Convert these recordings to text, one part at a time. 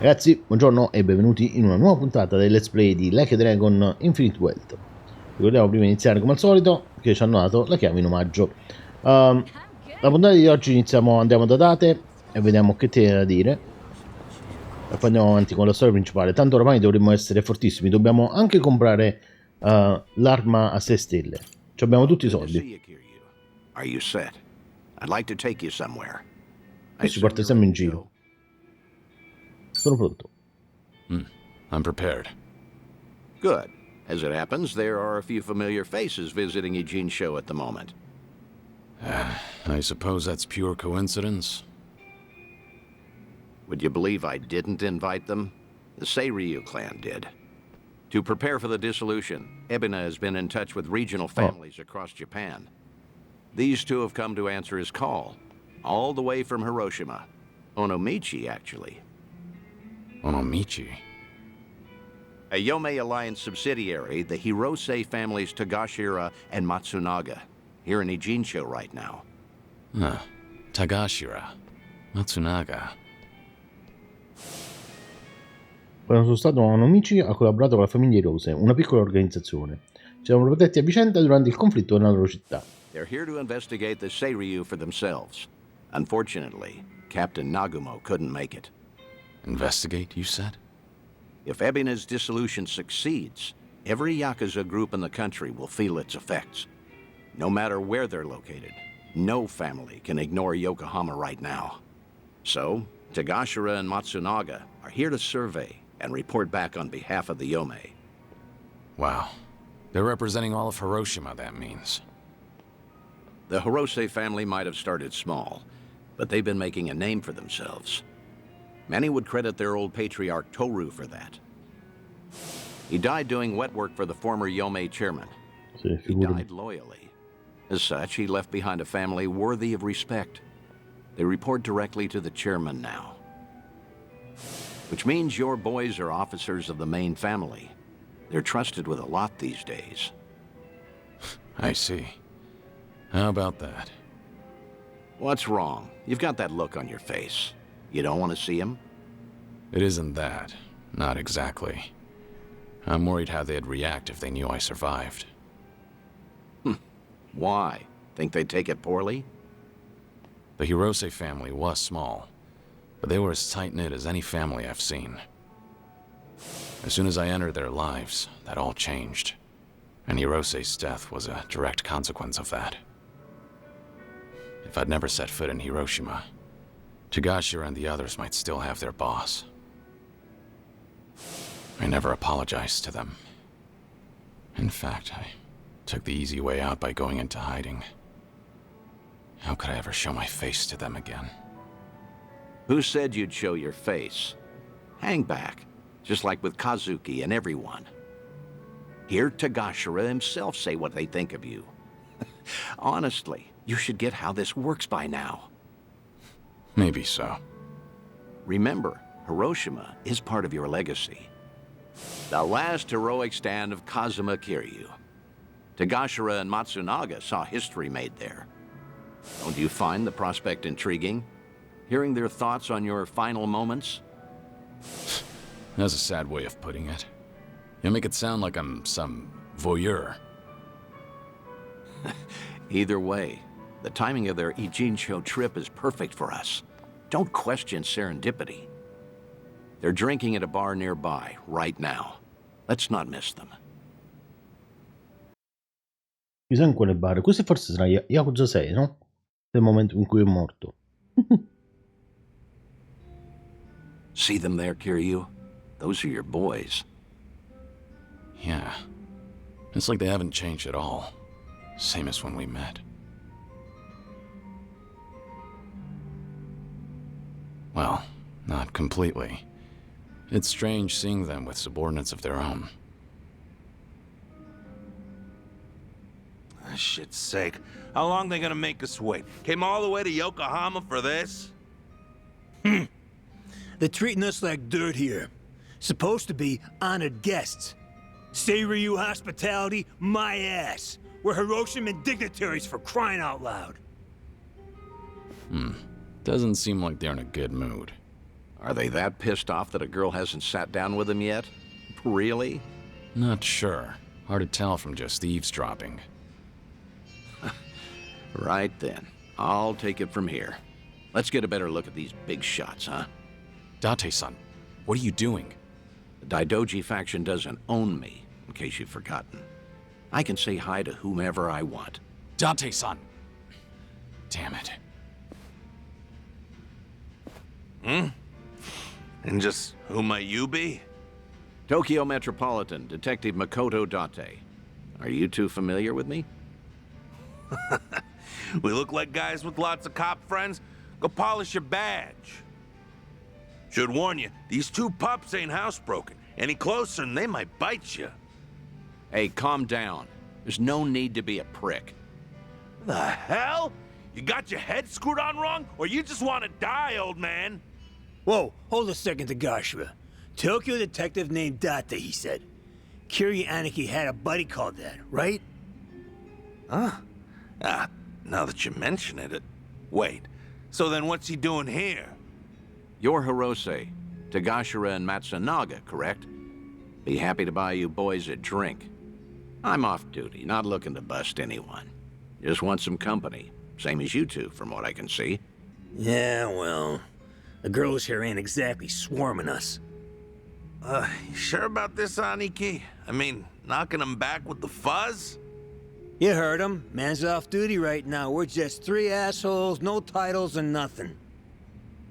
Ragazzi, buongiorno e benvenuti in una nuova puntata del Let's Play di Like a Dragon Infinite Wealth. Ricordiamo prima di iniziare come al solito che ci hanno dato la chiave in omaggio. La puntata di oggi andiamo da date e vediamo che tiene da dire. E poi andiamo avanti con la storia principale. Tanto ormai dovremmo essere fortissimi. Dobbiamo anche comprare l'arma a 6 stelle. Ci abbiamo tutti i soldi. Questo ci porta sempre in giro. Sono pronto. I'm prepared. Good. As it happens, there are a few familiar faces visiting Eugene's show at the moment. I suppose that's pure coincidence. Would you believe I didn't invite them? The Seiryu clan did. To prepare for the dissolution, Ebina has been in touch with regional families across Japan. These two have come to answer his call, all the way from Hiroshima. Onomichi, actually. Onomichi? A Yomei Alliance subsidiary, the Hirose families Tagashira and Matsunaga, here in Eugene's show right now. Tagashira. Matsunaga. Quando sono stato a Onomichi ha collaborato con la famiglia Hirose, una piccola organizzazione. Ci siamo protetti a vicenda durante il conflitto nella loro città. They're here to investigate the Seiryu for themselves. Unfortunately, Captain Nagumo couldn't make it. Investigate, you said? If Ebina's dissolution succeeds, every Yakuza group in the country will feel its effects. No matter where they're located, no family can ignore Yokohama right now. So, Tagashira and Matsunaga are here to survey and report back on behalf of the Yomei. Wow. They're representing all of Hiroshima, that means. The Hirose family might have started small, but they've been making a name for themselves. Many would credit their old patriarch Toru for that. He died doing wet work for the former Yomei chairman. He died loyally. As such, he left behind a family worthy of respect. They report directly to the chairman now. Which means your boys are officers of the main family. They're trusted with a lot these days. I see. How about that? What's wrong? You've got that look on your face. You don't want to see him? It isn't that. Not exactly. I'm worried how they'd react if they knew I survived. Why? Think they'd take it poorly? The Hirose family was small, but they were as tight-knit as any family I've seen. As soon as I entered their lives, that all changed. And Hirose's death was a direct consequence of that. If I'd never set foot in Hiroshima, Tagashira and the others might still have their boss. I never apologized to them. In fact, I took the easy way out by going into hiding. How could I ever show my face to them again? Who said you'd show your face? Hang back, just like with Kazuki and everyone. Hear Tagashira himself say what they think of you. Honestly, you should get how this works by now. Maybe so. Remember, Hiroshima is part of your legacy. The last heroic stand of Kazuma Kiryu. Tagashira and Matsunaga saw history made there. Don't you find the prospect intriguing? Hearing their thoughts on your final moments? That's a sad way of putting it. You make it sound like I'm some voyeur. Either way, the timing of their Eugene show trip is perfect for us. Don't question serendipity. They're drinking at a bar nearby, right now. Let's not miss them. Chissà in quale bar. Questo forse sarà Yakuza 6, no? Nel momento in cui è morto. See them there, Kiryu? Those are your boys. Yeah. It's like they haven't changed at all. Same as when we met. Well, not completely. It's strange seeing them with subordinates of their own. For shit's sake. How long they gonna make us wait? Came all the way to Yokohama for this? They're treating us like dirt here. Supposed to be honored guests. Seiryu hospitality, my ass. We're Hiroshiman dignitaries for crying out loud. Doesn't seem like they're in a good mood. Are they that pissed off that a girl hasn't sat down with them yet? Really? Not sure. Hard to tell from just eavesdropping. Right then. I'll take it from here. Let's get a better look at these big shots, huh? Date-san, what are you doing? The Daidoji faction doesn't own me, in case you've forgotten. I can say hi to whomever I want. Date-san! Damn it. And just who might you be? Tokyo Metropolitan Detective Makoto Date. Are you two familiar with me? We look like guys with lots of cop friends. Go polish your badge. Should warn you, these two pups ain't housebroken. Any closer and they might bite you. Hey, calm down. There's no need to be a prick. The hell? You got your head screwed on wrong, or you just want to die, old man? Whoa, hold a second, Tagashima. Tokyo detective named Date, he said. Kiryu Aniki had a buddy called that, right? Huh? Now that you mention it... Wait, so then what's he doing here? You're Hirose, Tagashira and Matsunaga, correct? Be happy to buy you boys a drink. I'm off duty, not looking to bust anyone. Just want some company. Same as you two, from what I can see. Yeah, well, the girls here ain't exactly swarming us. You sure about this, Aniki? I mean, knocking him back with the fuzz? You heard him. Man's off duty right now. We're just three assholes, no titles and nothing.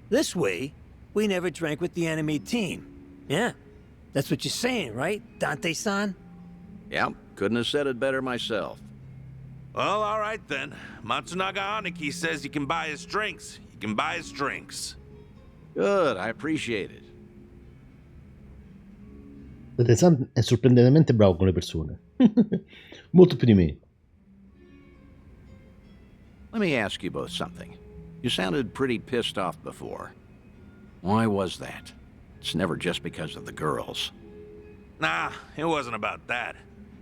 This way, we never drank with the enemy team. Yeah, that's what you're saying, right, Dante-san? Yep, couldn't have said it better myself. Well, all right then. Matsunaga Aniki says you can buy his drinks. You can buy his drinks. Good, I appreciate it. Date-san è sorprendentemente bravo con le persone. Molto più di me. Let me ask you both something. You sounded pretty pissed off before. Why was that? It's never just because of the girls. Nah, it wasn't about that.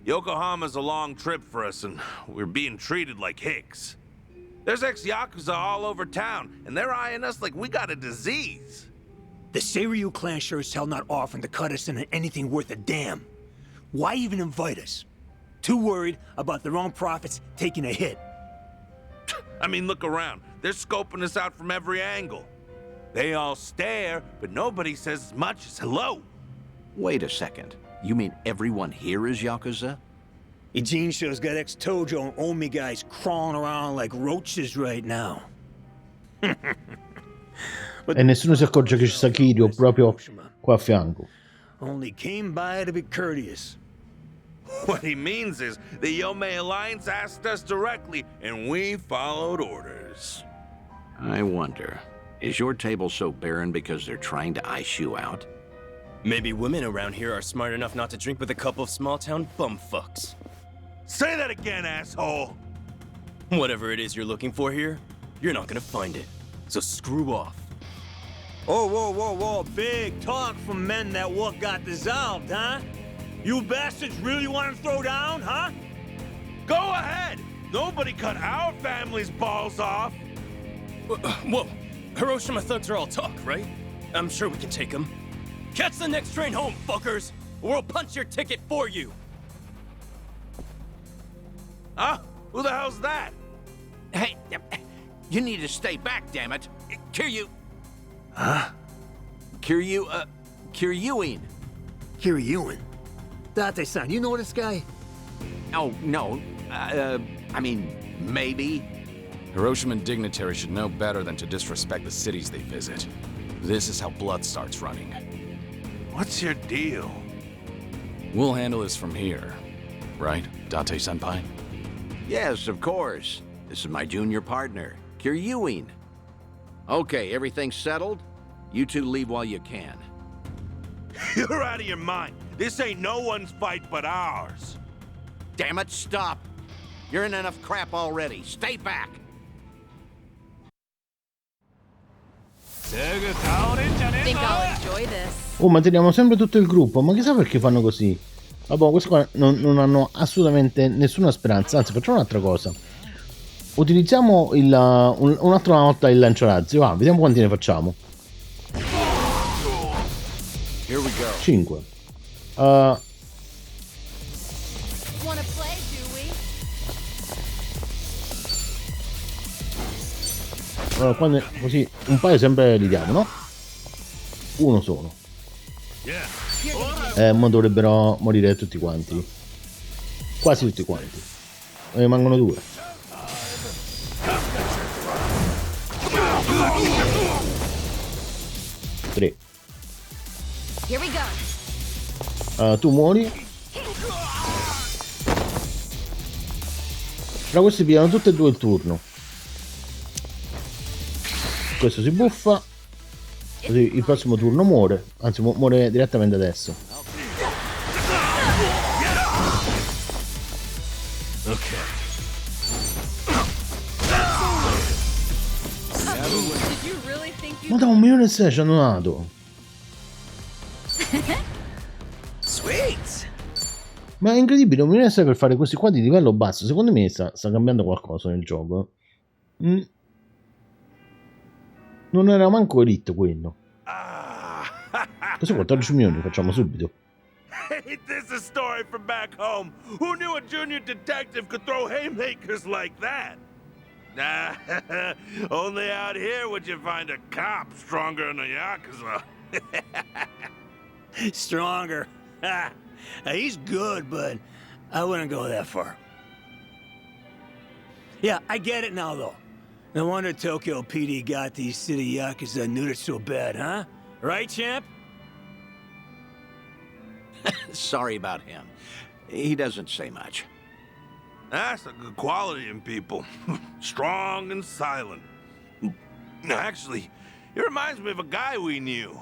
Yokohama's a long trip for us, and we're being treated like hicks. There's ex-Yakuza all over town, and they're eyeing us like we got a disease. The Seiryu clan sure as hell not offering to cut us into anything worth a damn. Why even invite us? Too worried about their own profits taking a hit. I mean, look around. They're scoping us out from every angle. They all stare, but nobody says as much as hello. Wait a second. You mean everyone here is Yakuza? Eugene shure's got ex-Tojo and Omi guys crawling around like roaches right now. E nessuno si accorge che ci sta Kiryu proprio qua a fianco. Only came by to be courteous. What he means is the Yomei Alliance asked us directly, and we followed orders. I wonder, is your table so barren because they're trying to ice you out? Maybe women around here are smart enough not to drink with a couple of small-town bumfucks. Say that again, asshole! Whatever it is you're looking for here, you're not gonna find it. So screw off. Oh, whoa, whoa, whoa, big talk from men that what got dissolved, huh? You bastards really want to throw down, huh? Go ahead! Nobody cut our family's balls off! Whoa, Hiroshima thugs are all talk, right? I'm sure we can take them. Catch the next train home, fuckers! Or we'll punch your ticket for you! Huh? Who the hell's that? Hey, you need to stay back, damn it. Kiryu. Huh? Kiryuin. Kiryuin? Date-san, you know this guy? Oh, no. I mean, maybe. Hiroshiman dignitaries should know better than to disrespect the cities they visit. This is how blood starts running. What's your deal? We'll handle this from here. Right, Date-senpai? Yes, of course. This is my junior partner, Kiryuin. Okay, everything's settled? You two leave while you can. You're out of your mind. This ain't no one's fight but ours. Damn it, stop. You're in enough crap already. Stay back. Think I'll enjoy this. Oh, ma teniamo sempre tutto il gruppo. Ma chissà perché fanno così. Vabbè, questi qua non hanno assolutamente nessuna speranza. Anzi, facciamo un'altra cosa. Utilizziamo un'altra volta il lanciarazzi. Va, vediamo quanti ne facciamo. Here we go. 5. Wanna play, do we? Allora, quando, così un paio sempre li diamo, no? Uno solo. Ma dovrebbero morire tutti quanti. Quasi tutti quanti. Ne rimangono 2. Tre. Here we go. Tu muori. Però questi pigliano tutti e 2 il turno. Questo si buffa. Così il prossimo turno muore. Anzi muore direttamente adesso. Did you really think you Ma da 1.600.000 ci hanno dato. Sweet! Ma è incredibile, 1.600.000 per fare questi qua di livello basso. Secondo me sta cambiando qualcosa nel gioco. Non era manco elite quello. Questo 14 milioni facciamo subito. Ain't this a story from back home? Who knew a junior detective could throw haymakers like that? Nah, only out here would you find a cop stronger than a Yakuza. Stronger. He's good, but I wouldn't go that far. Yeah, I get it now, though. No wonder Tokyo PD got these city Yakuza neutered so bad, huh? Right, champ? Sorry about him. He doesn't say much. That's a good quality in people. Strong and silent. Actually, it reminds me of a guy we knew.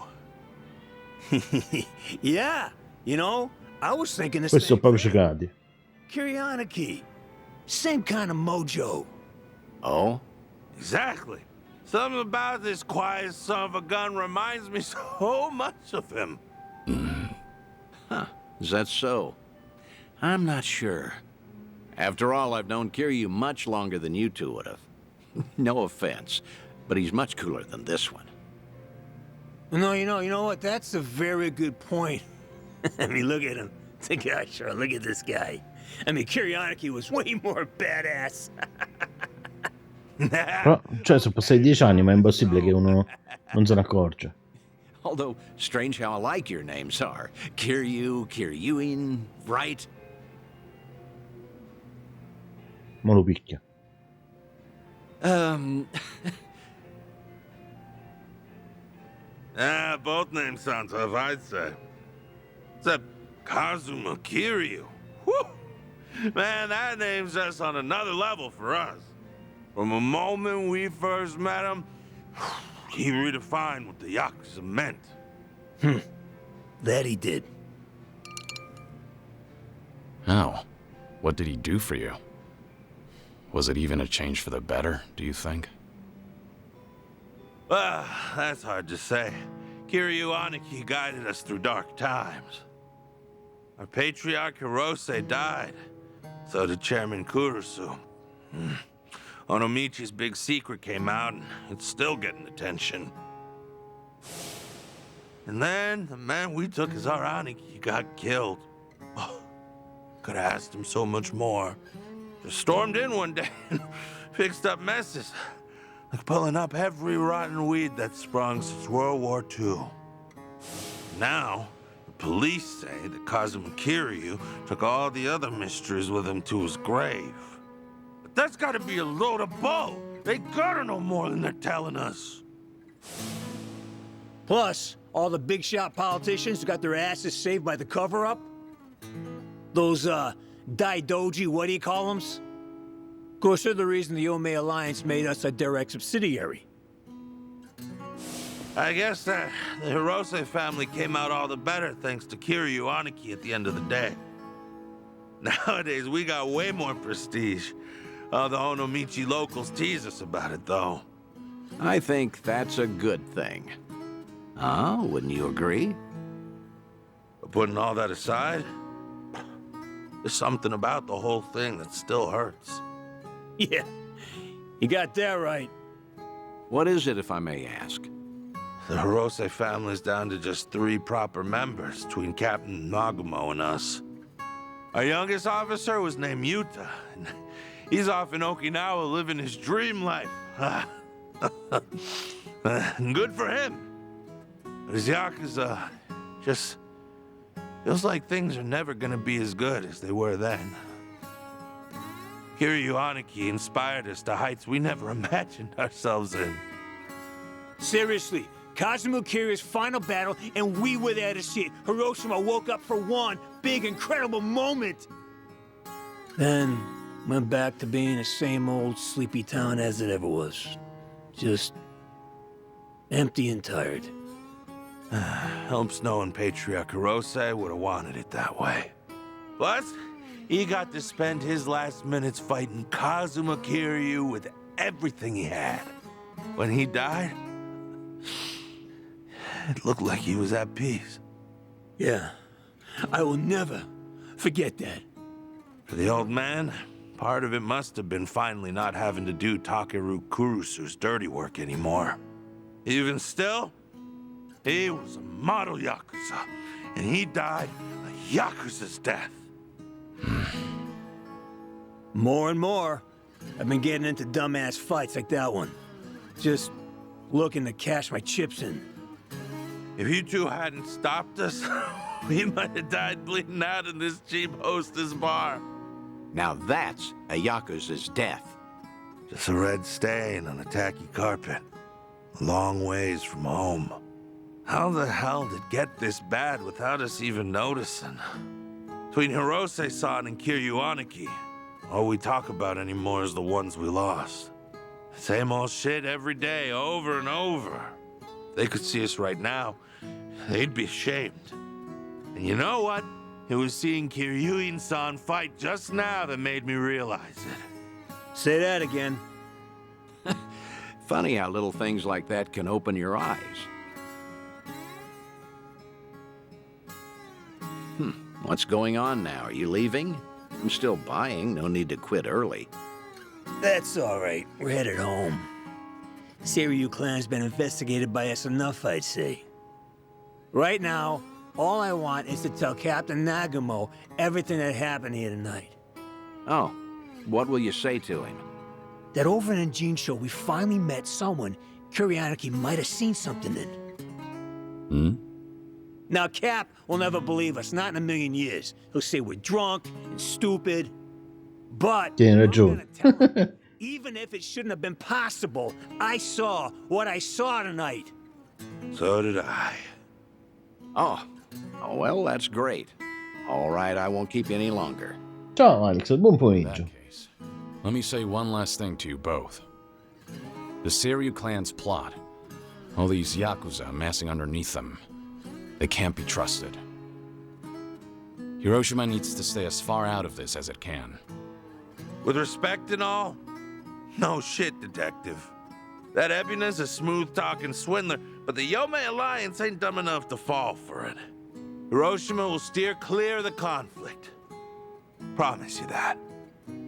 Yeah, you know, I was thinking the Questi sono same proprio thing. ciecati. Kiryanaki. Same kind of mojo. Oh? Exactly. Something about this quiet son of a gun reminds me so much of him. Huh. Is that so? I'm not sure. After all, I've known Kiryu much longer than you two would have. No offense, but he's much cooler than this one. No, you know what? That's a very good point. I mean, look at him. The guy, sure, look at this guy. I mean, Kiryanaki was way more badass. Però, cioè, sono passati 10 anni, ma è impossibile che uno non se ne accorge. Although, strange how alike your names are. Kiryu, Kiryuin, right? Ma lo picchia. Both names sound tough, I'd say. Except Kazuma Kiryu. Whew! Man, that name's just on another level for us. From the moment we first met him, he redefined what the Yakuza meant. That he did. How? What did he do for you? Was it even a change for the better, do you think? That's hard to say. Kiryu Aniki guided us through dark times. Our patriarch Hirose died. So did Chairman Kurusu. Onomichi's big secret came out, and it's still getting attention. And then the man we took as our Aniki got killed. Oh, could have asked him so much more. Just stormed in one day and fixed up messes. Like pulling up every rotten weed that's sprung since World War II. Now, the police say that Kazuma Kiryu took all the other mysteries with him to his grave. But that's gotta be a load of bull. They gotta know more than they're telling us. Plus, all the big shot politicians who got their asses saved by the cover-up. Those, Daidoji, what do you call them? Of course, they're the reason the Ome Alliance made us a direct subsidiary. I guess the Hirose family came out all the better thanks to Kiryu Aniki at the end of the day. Nowadays, we got way more prestige. The Onomichi locals tease us about it, though. I think that's a good thing. Huh? Wouldn't you agree? But putting all that aside, there's something about the whole thing that still hurts. Yeah, you got that right. What is it, if I may ask? The Hirose family's down to just 3 proper members between Captain Nagumo and us. Our youngest officer was named Yuta, and he's off in Okinawa living his dream life. Good for him. But his Yakuza just feels like things are never gonna be as good as they were then. Kiryu Aniki inspired us to heights we never imagined ourselves in. Seriously, Kazuma Kiryu's final battle, and we were there to see it. Hiroshima woke up for one big, incredible moment. Then went back to being the same old sleepy town as it ever was. Just empty and tired. Helps knowing Patriarch Hirose would have wanted it that way. Plus, he got to spend his last minutes fighting Kazuma Kiryu with everything he had. When he died, it looked like he was at peace. Yeah, I will never forget that. For the old man, part of it must have been finally not having to do Takeru Kurusu's dirty work anymore. Even still, he was a model Yakuza, and he died a Yakuza's death. More and more, I've been getting into dumbass fights like that one. Just looking to cash my chips in. If you two hadn't stopped us, we might have died bleeding out in this cheap hostess bar. Now that's a Yakuza's death. Just a red stain on a tacky carpet. A long ways from home. How the hell did it get this bad without us even noticing? Between Hirose-san and Kiryu Aniki, all we talk about anymore is the ones we lost. Same old shit every day, over and over. If they could see us right now, they'd be ashamed. And you know what? It was seeing Kiryuin-san fight just now that made me realize it. Say that again. Funny how little things like that can open your eyes. What's going on now? Are you leaving? I'm still buying. No need to quit early. That's all right. We're headed home. Kiryu clan's been investigated by us enough, I'd say. Right now, all I want is to tell Captain Nagumo everything that happened here tonight. Oh, what will you say to him? That over in Jinsho, we finally met someone Kiryu might have seen something in. Now, Cap will never believe us, not in a million years. He'll say we're drunk and stupid. But Tieni I'm ragione. gonna tell him, even if it shouldn't have been possible, I saw what I saw tonight. So did I. Oh, well, that's great. All right, I won't keep you any longer. Ciao Alex, buon In pomeriggio. that case, let me say one last thing to you both. The Kiryu clan's plot, all these Yakuza amassing underneath them, they can't be trusted. Hiroshima needs to stay as far out of this as it can. With respect and all, no shit, Detective. That Ebina's a smooth-talking swindler, but the Yomei Alliance ain't dumb enough to fall for it. Hiroshima will steer clear of the conflict. Promise you that.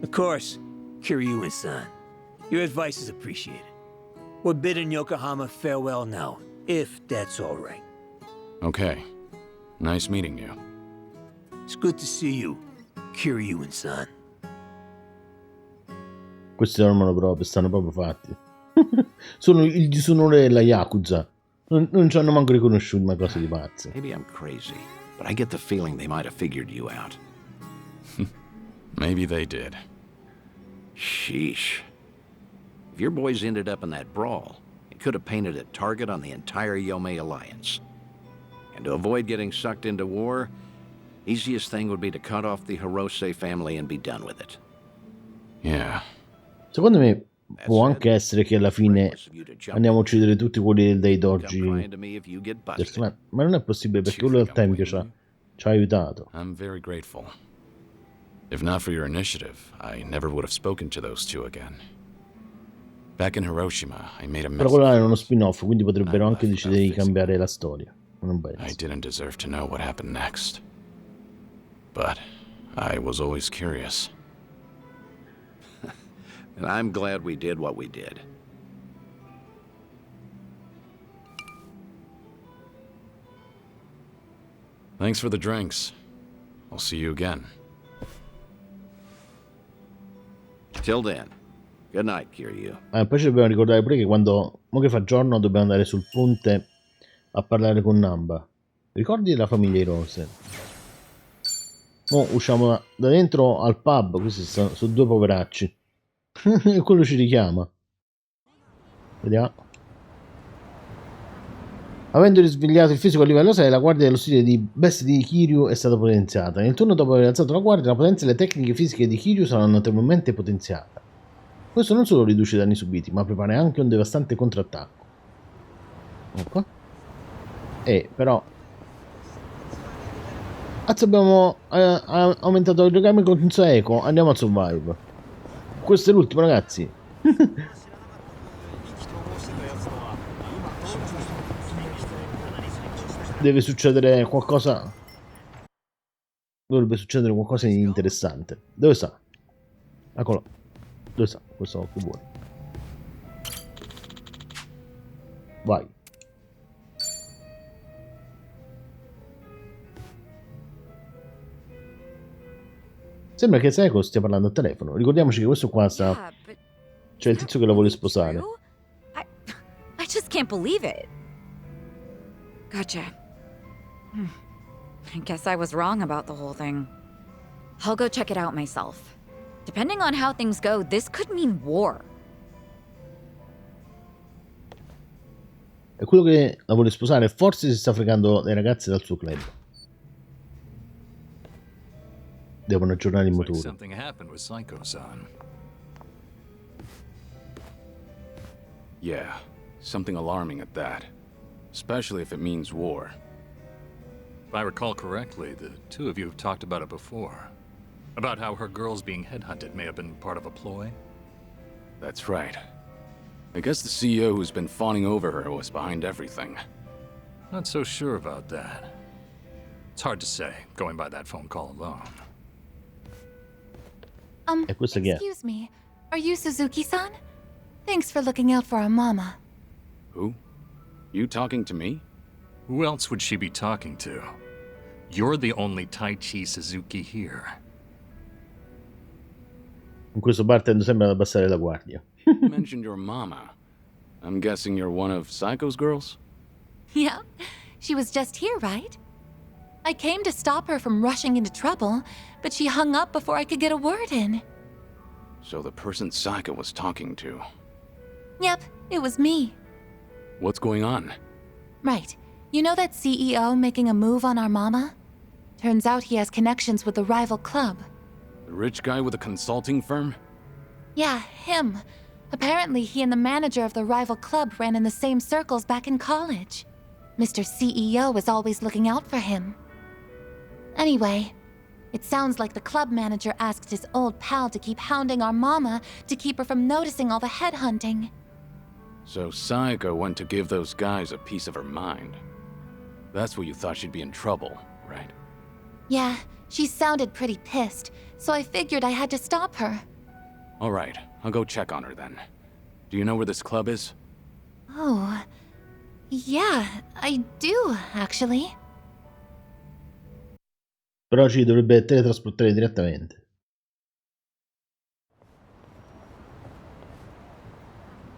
Of course, Kiryu-san. Your advice is appreciated. We're bidding Yokohama farewell now, if that's all right. Okay. Nice meeting you. It's good to see you, Kiryu-san. Questi dormono proprio, stanno proprio fatti. Sono il disonore della Yakuza. Non ci hanno manco riconosciuto, una cosa di pazzi. Maybe I'm crazy, but I get the feeling they might have figured you out. Maybe they did. Sheesh. If your boys ended up in that brawl, it could have painted a target on the entire Yomei Alliance. And to avoid getting sucked into war, easiest thing would be to cut off the Hirose family and be done with it. Yeah. Secondo me può anche essere che alla fine andiamo a uccidere tutti quelli dei doji del clan. Ma non è possibile perché quello del Tempio ci ha aiutato. I'm very grateful. If not for your initiative, I never would have spoken to those two again. Back in Hiroshima, I made a mess. Però quello è uno spin-off, quindi potrebbero anche decidere di cambiare la storia. Non penso. I didn't deserve to know what happened next. But I was always curious. And I'm glad we did what we did. Thanks for the drinks. I'll see you again. Till then. Good night, Kiryu. Poi ci dobbiamo ricordare pure che quando mo che fa giorno dobbiamo andare sul ponte a parlare con Namba. Ricordi della famiglia Hirose? Mo usciamo da dentro al pub, questi sono due poveracci. E quello ci richiama. Vediamo. Avendo risvegliato il fisico a livello 6, la guardia dello stile di bestie di Kiryu è stata potenziata. Nel turno dopo aver alzato la guardia, la potenza e le tecniche fisiche di Kiryu saranno notevolmente potenziate. Questo non solo riduce i danni subiti, ma prepara anche un devastante contrattacco. Ecco. Però abbiamo aumentato il legame con il suo eco. Andiamo al survive. Questo è l'ultimo, ragazzi. Deve succedere qualcosa. Dovrebbe succedere qualcosa di interessante. Dove sta? Eccolo. Dove sta? Questo che vuole. Vai. Sembra che Seiko stia parlando al telefono. Ricordiamoci che questo qua sta. C'è il tizio che la vuole sposare. I just can't believe it. Gotcha. I guess I was wrong about the whole thing. I'll go check it out myself. Depending on how things go, this could mean war. È quello che la vuole sposare. Forse si sta fregando le ragazze dal suo club. Devono aggiornare il motore. Something happened with Psycho-san. Yeah, something alarming at that. Especially if it means war. If I recall correctly, the two of you have talked about it before. About how her girls being headhunted may have been part of a ploy? That's right. I guess the CEO who's been fawning over her was behind everything. Not so sure about that. It's hard to say, going by that phone call alone. Excuse me. Are you Suzuki-san? Thanks for looking out for our mama. Who? You talking to me? Who else would she be talking to? You're the only Taichi Suzuki here. In questo bartender sembra abbassare la guardia. You mentioned your mama. I'm guessing you're one of Psycho's girls? Yeah, she was just here, right? I came to stop her from rushing into trouble, but she hung up before I could get a word in. So the person Psycho was talking to. Yep, it was me. What's going on? Right. You know that CEO making a move on our mama? Turns out he has connections with the rival club. The rich guy with a consulting firm? Yeah, him. Apparently he and the manager of the rival club ran in the same circles back in college. Mr. CEO was always looking out for him. Anyway, it sounds like the club manager asked his old pal to keep hounding our mama to keep her from noticing all the headhunting. So Psycho went to give those guys a piece of her mind. That's what you thought she'd be in trouble, right? Yeah, she sounded pretty pissed, so I figured I had to stop her. All right, I'll go check on her then. Do you know where this club is? Oh, yeah, I do, actually. Però ci dovrebbe teletrasportare direttamente.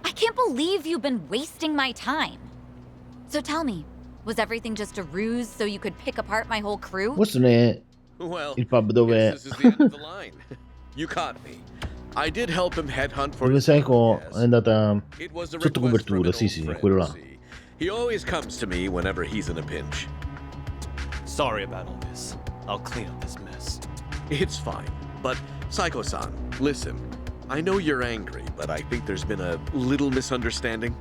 I can't believe you've been wasting my time. So tell me, was everything just a ruse so you could pick apart my whole crew? Questo non è Well, il pub dove this is the end of the line. You caught me. I did help him headhunt for dove his Seiko yes. è andata It was a sotto request from copertura, an sì, old sì, friend, quello là. see. He always comes to me whenever he's in a pinch. Sorry about all this. I'll clean up this mess. It's fine. But, Psycho-san, listen. I know you're angry, but I think there's been a little misunderstanding.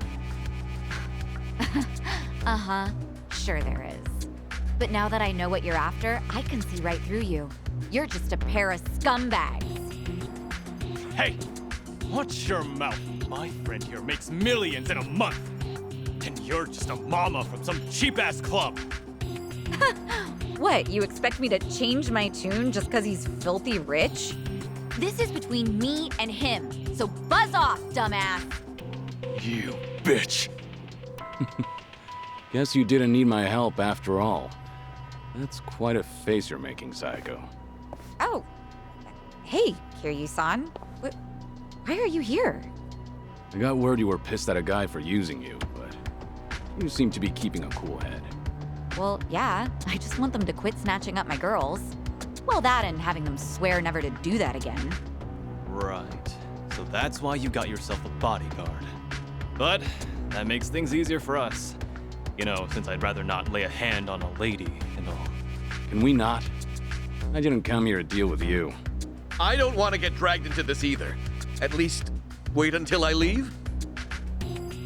Uh-huh. Sure there is. But now that I know what you're after, I can see right through you. You're just a pair of scumbags. Hey! Watch your mouth. My friend here makes millions in a month. And you're just a mama from some cheap-ass club. What, you expect me to change my tune just because he's filthy rich? This is between me and him, so buzz off, dumbass! You bitch! Guess you didn't need my help after all. That's quite a face you're making, Saiko. Oh. Hey, Kiryu-san. Why are you here? I got word you were pissed at a guy for using you, but you seem to be keeping a cool head. Well, yeah. I just want them to quit snatching up my girls. Well, that and having them swear never to do that again. Right. So that's why you got yourself a bodyguard. But that makes things easier for us. You know, since I'd rather not lay a hand on a lady and all. Can we not? I didn't come here to deal with you. I don't want to get dragged into this either. At least, wait until I leave?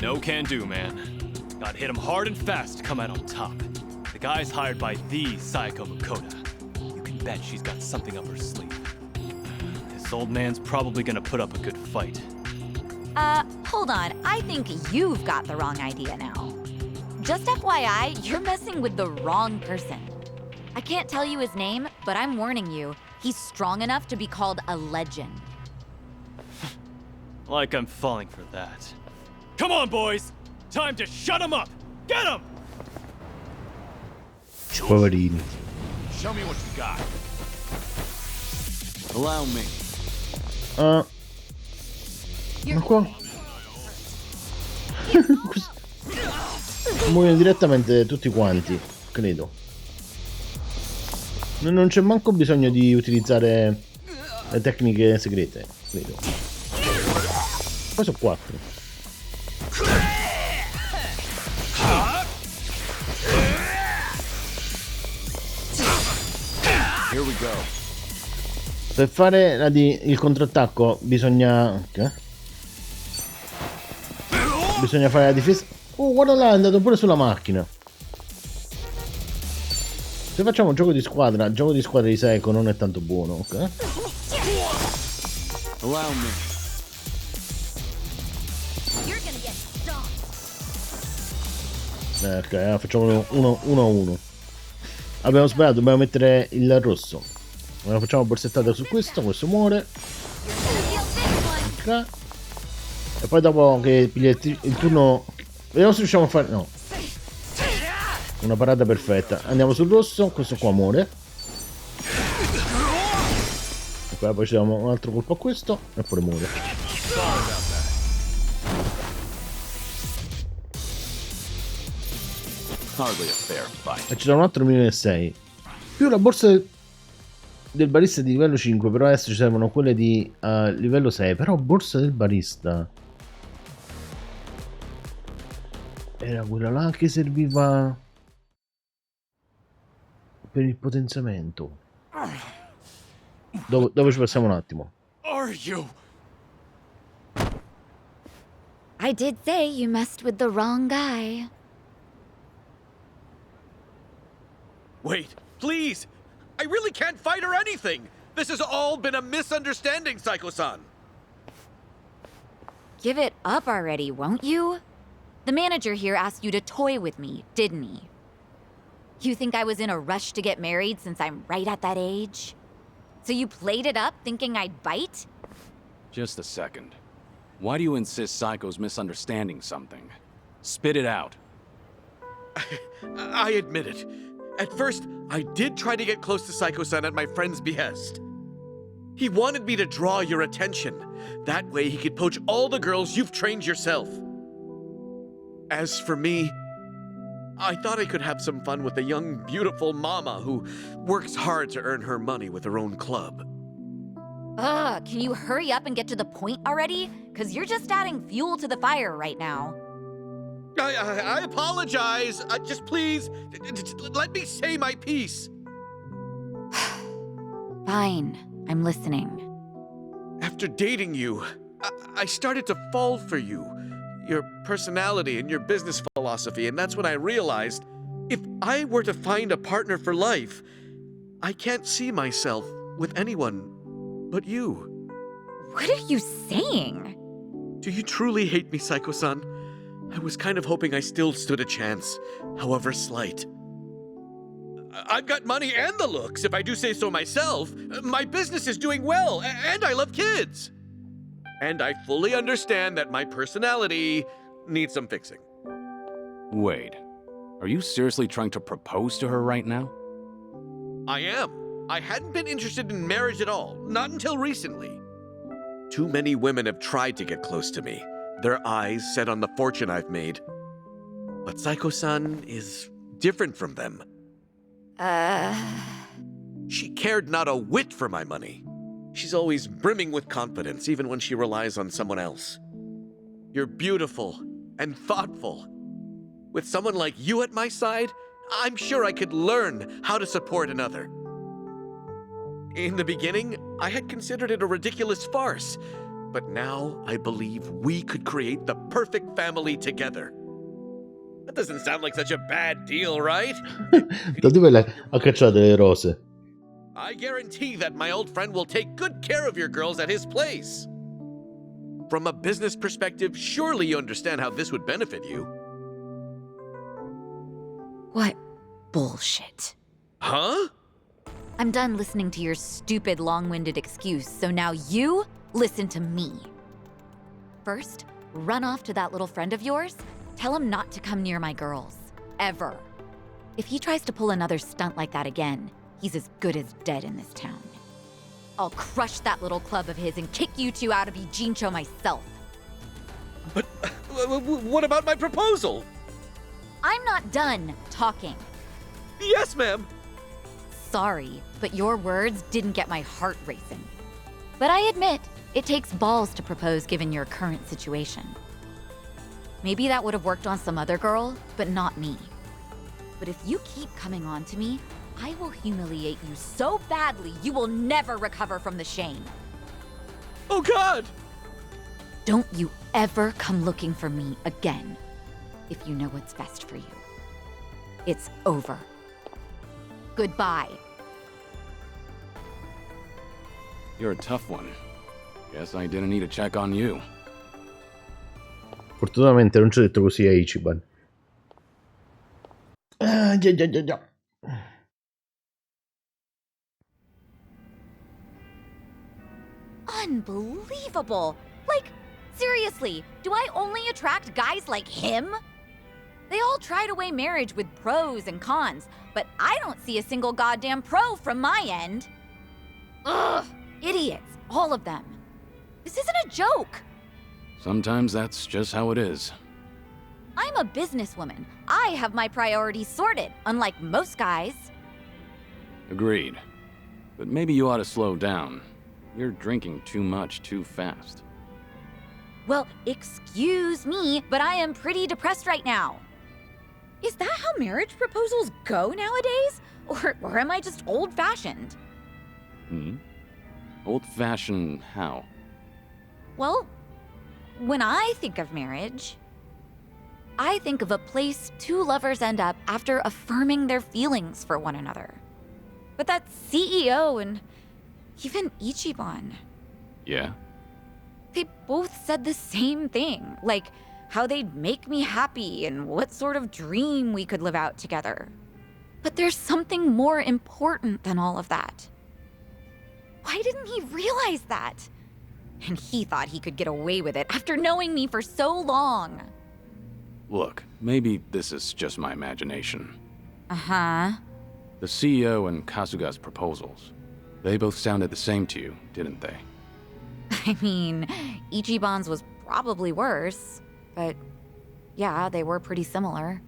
No can do, man. Gotta hit him hard and fast to come out on top. The guy's hired by the Saiko Makoto. You can bet she's got something up her sleeve. This old man's probably gonna put up a good fight. Hold on. I think you've got the wrong idea now. Just FYI, you're messing with the wrong person. I can't tell you his name, but I'm warning you, he's strong enough to be called a legend. Like I'm falling for that. Come on, boys! Time to shut him up! Get him! Poverini. Show me what you got. Allow me. Ma qua? Muoiono direttamente tutti quanti, credo. Non c'è manco bisogno di utilizzare le tecniche segrete, credo. Poi sono 4. Here we go. Per fare il contrattacco bisogna... Bisogna fare la difesa. Oh, guarda là, è andato pure sulla macchina. Se facciamo gioco di squadra di Saiko non è tanto buono, ok? Allow me. Ok, facciamo 1-1. Abbiamo sbagliato, dobbiamo mettere il rosso. Allora facciamo borsettata su questo muore. Ok. E poi dopo che piglia il turno... Vediamo se riusciamo a fare... No. Una parata perfetta. Andiamo sul rosso, questo qua muore. E poi ci diamo un altro colpo a questo e poi muore. Hardly a fair fight. E ci dà un altro 1.600.000. Più la borsa del barista di livello 5, però adesso ci servono quelle di livello 6. Però borsa del barista era quella là che serviva per il potenziamento. Dove ci passiamo un attimo. Are you? I did say you messed with the wrong guy. Wait, please! I really can't fight or anything! This has all been a misunderstanding, Saiko-san! Give it up already, won't you? The manager here asked you to toy with me, didn't he? You think I was in a rush to get married since I'm right at that age? So you played it up thinking I'd bite? Just a second. Why do you insist Saiko's misunderstanding something? Spit it out. I admit it. At first, I did try to get close to Saiko-san at my friend's behest. He wanted me to draw your attention. That way he could poach all the girls you've trained yourself. As for me, I thought I could have some fun with a young, beautiful mama who works hard to earn her money with her own club. Ugh, can you hurry up and get to the point already? 'Cause you're just adding fuel to the fire right now. I apologize. Just please, let me say my piece. Fine, I'm listening. After dating you, I started to fall for you, your personality and your business philosophy, and that's when I realized if I were to find a partner for life, I can't see myself with anyone but you. What are you saying? Do you truly hate me, Saiko-san? I was kind of hoping I still stood a chance, however slight. I've got money and the looks, if I do say so myself. My business is doing well, and I love kids. And I fully understand that my personality needs some fixing. Wait. Are you seriously trying to propose to her right now? I am. I hadn't been interested in marriage at all, not until recently. Too many women have tried to get close to me, their eyes set on the fortune I've made. But Saiko-san is different from them. She cared not a whit for my money. She's always brimming with confidence, even when she relies on someone else. You're beautiful and thoughtful. With someone like you at my side, I'm sure I could learn how to support another. In the beginning, I had considered it a ridiculous farce, but now I believe we could create the perfect family together. That doesn't sound like such a bad deal, right? Da dove ha cacciato le rose? I guarantee that my old friend will take good care of your girls at his place. From a business perspective, surely you understand how this would benefit you. What bullshit. Huh? I'm done listening to your stupid, long-winded excuse, so now you listen to me. First, run off to that little friend of yours. Tell him not to come near my girls. Ever. If he tries to pull another stunt like that again, he's as good as dead in this town. I'll crush that little club of his and kick you two out of Ijincho myself. But what about my proposal? I'm not done talking. Yes, ma'am. Sorry, but your words didn't get my heart racing. But I admit, it takes balls to propose given your current situation. Maybe that would have worked on some other girl, but not me. But if you keep coming on to me, I will humiliate you so badly you will never recover from the shame. Oh, God! Don't you ever come looking for me again, if you know what's best for you. It's over. Goodbye. You're a tough one. Guess I didn't need to check on you. Fortunatamente non ci ho detto così a Ichiban. Già. Unbelievable! Like, seriously, do I only attract guys like him? They all try to weigh marriage with pros and cons, but I don't see a single goddamn pro from my end. Ugh! Idiots, all of them. This isn't a joke. Sometimes that's just how it is. I'm a businesswoman. I have my priorities sorted, unlike most guys. Agreed. But maybe you ought to slow down. You're drinking too much too fast. Well, excuse me, but I am pretty depressed right now. Is that how marriage proposals go nowadays? Or am I just old-fashioned? Old-fashioned how? Well, when I think of marriage, I think of a place two lovers end up after affirming their feelings for one another. But that CEO and even Ichiban, Yeah? they both said the same thing, like how they'd make me happy and what sort of dream we could live out together. But there's something more important than all of that. Why didn't he realize that? And he thought he could get away with it after knowing me for so long. Look, maybe this is just my imagination. Uh-huh. The CEO and Kasuga's proposals, they both sounded the same to you, didn't they? I mean, Ichiban's was probably worse, but yeah, they were pretty similar.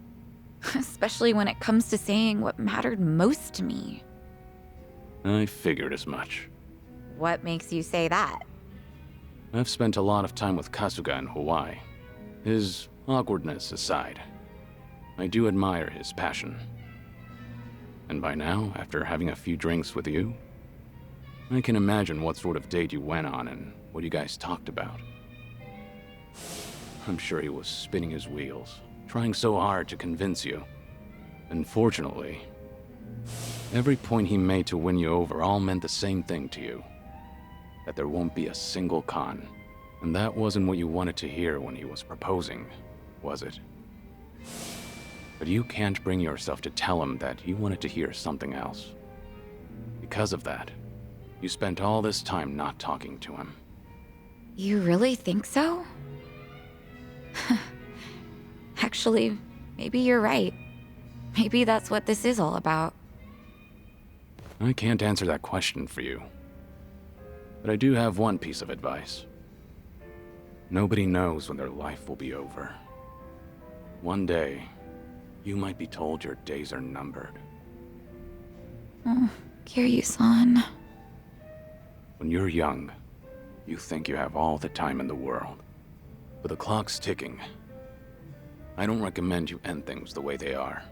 Especially when it comes to saying what mattered most to me. I figured as much. What makes you say that? I've spent a lot of time with Kasuga in Hawaii. His awkwardness aside, I do admire his passion. And by now, after having a few drinks with you, I can imagine what sort of date you went on and what you guys talked about. I'm sure he was spinning his wheels, trying so hard to convince you. Unfortunately, every point he made to win you over all meant the same thing to you. That there won't be a single con. And that wasn't what you wanted to hear when he was proposing, was it? But you can't bring yourself to tell him that you wanted to hear something else. Because of that, you spent all this time not talking to him. You really think so? Actually, maybe you're right. Maybe that's what this is all about. I can't answer that question for you. But I do have one piece of advice. Nobody knows when their life will be over. One day, you might be told your days are numbered. Oh, Kiryu-san. When you're young, you think you have all the time in the world. But the clock's ticking. I don't recommend you end things the way they are.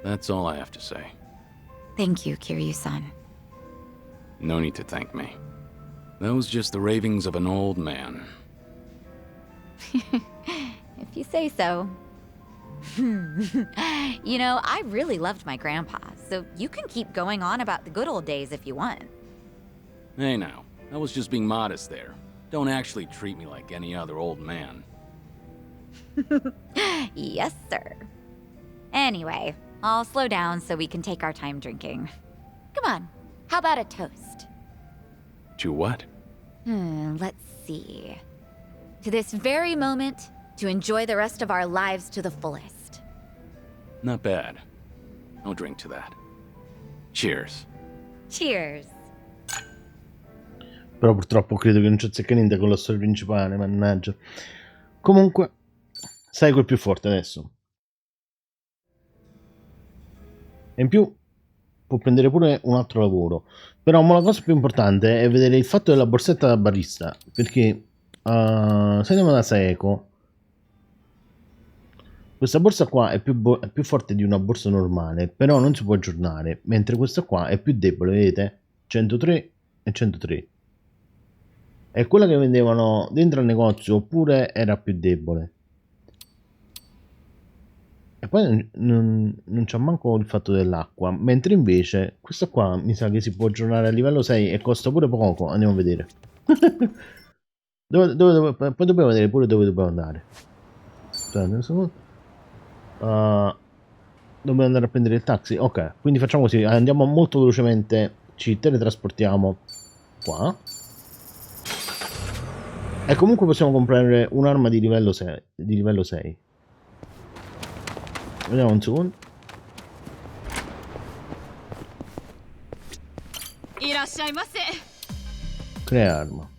That's all I have to say. Thank you, Kiryu-san. No need to thank me. That was just the ravings of an old man. If you say so. You know, I really loved my grandpa, so you can keep going on about the good old days if you want. Hey now, I was just being modest there. Don't actually treat me like any other old man. Yes, sir. Anyway, I'll slow down so we can take our time drinking. Come on, how about a toast? To what? Let's see. To this very moment, to enjoy the rest of our lives to the fullest. Not bad. I'll drink to that. Cheers. Cheers. Però purtroppo credo che non ci azzecca niente con la storia principale, mannaggia. Comunque, sai quel più forte adesso. E in più può prendere pure un altro lavoro. Però la cosa più importante è vedere il fatto della borsetta da barista. Perché se andiamo da Saeko, questa borsa qua è più forte di una borsa normale, però non si può aggiornare, mentre questa qua è più debole, vedete? 103 e 103. È quella che vendevano dentro al negozio, oppure era più debole. E poi non c'è manco il fatto dell'acqua, mentre invece questa qua mi sa che si può aggiornare a livello 6 e costa pure poco. Andiamo a vedere. Poi dobbiamo vedere pure dove dobbiamo andare. Aspetta un secondo. Dobbiamo andare a prendere il taxi. Ok, quindi facciamo così, andiamo molto velocemente, ci teletrasportiamo qua. E comunque possiamo comprare un'arma di livello 6. Vediamo un secondo. Crea arma.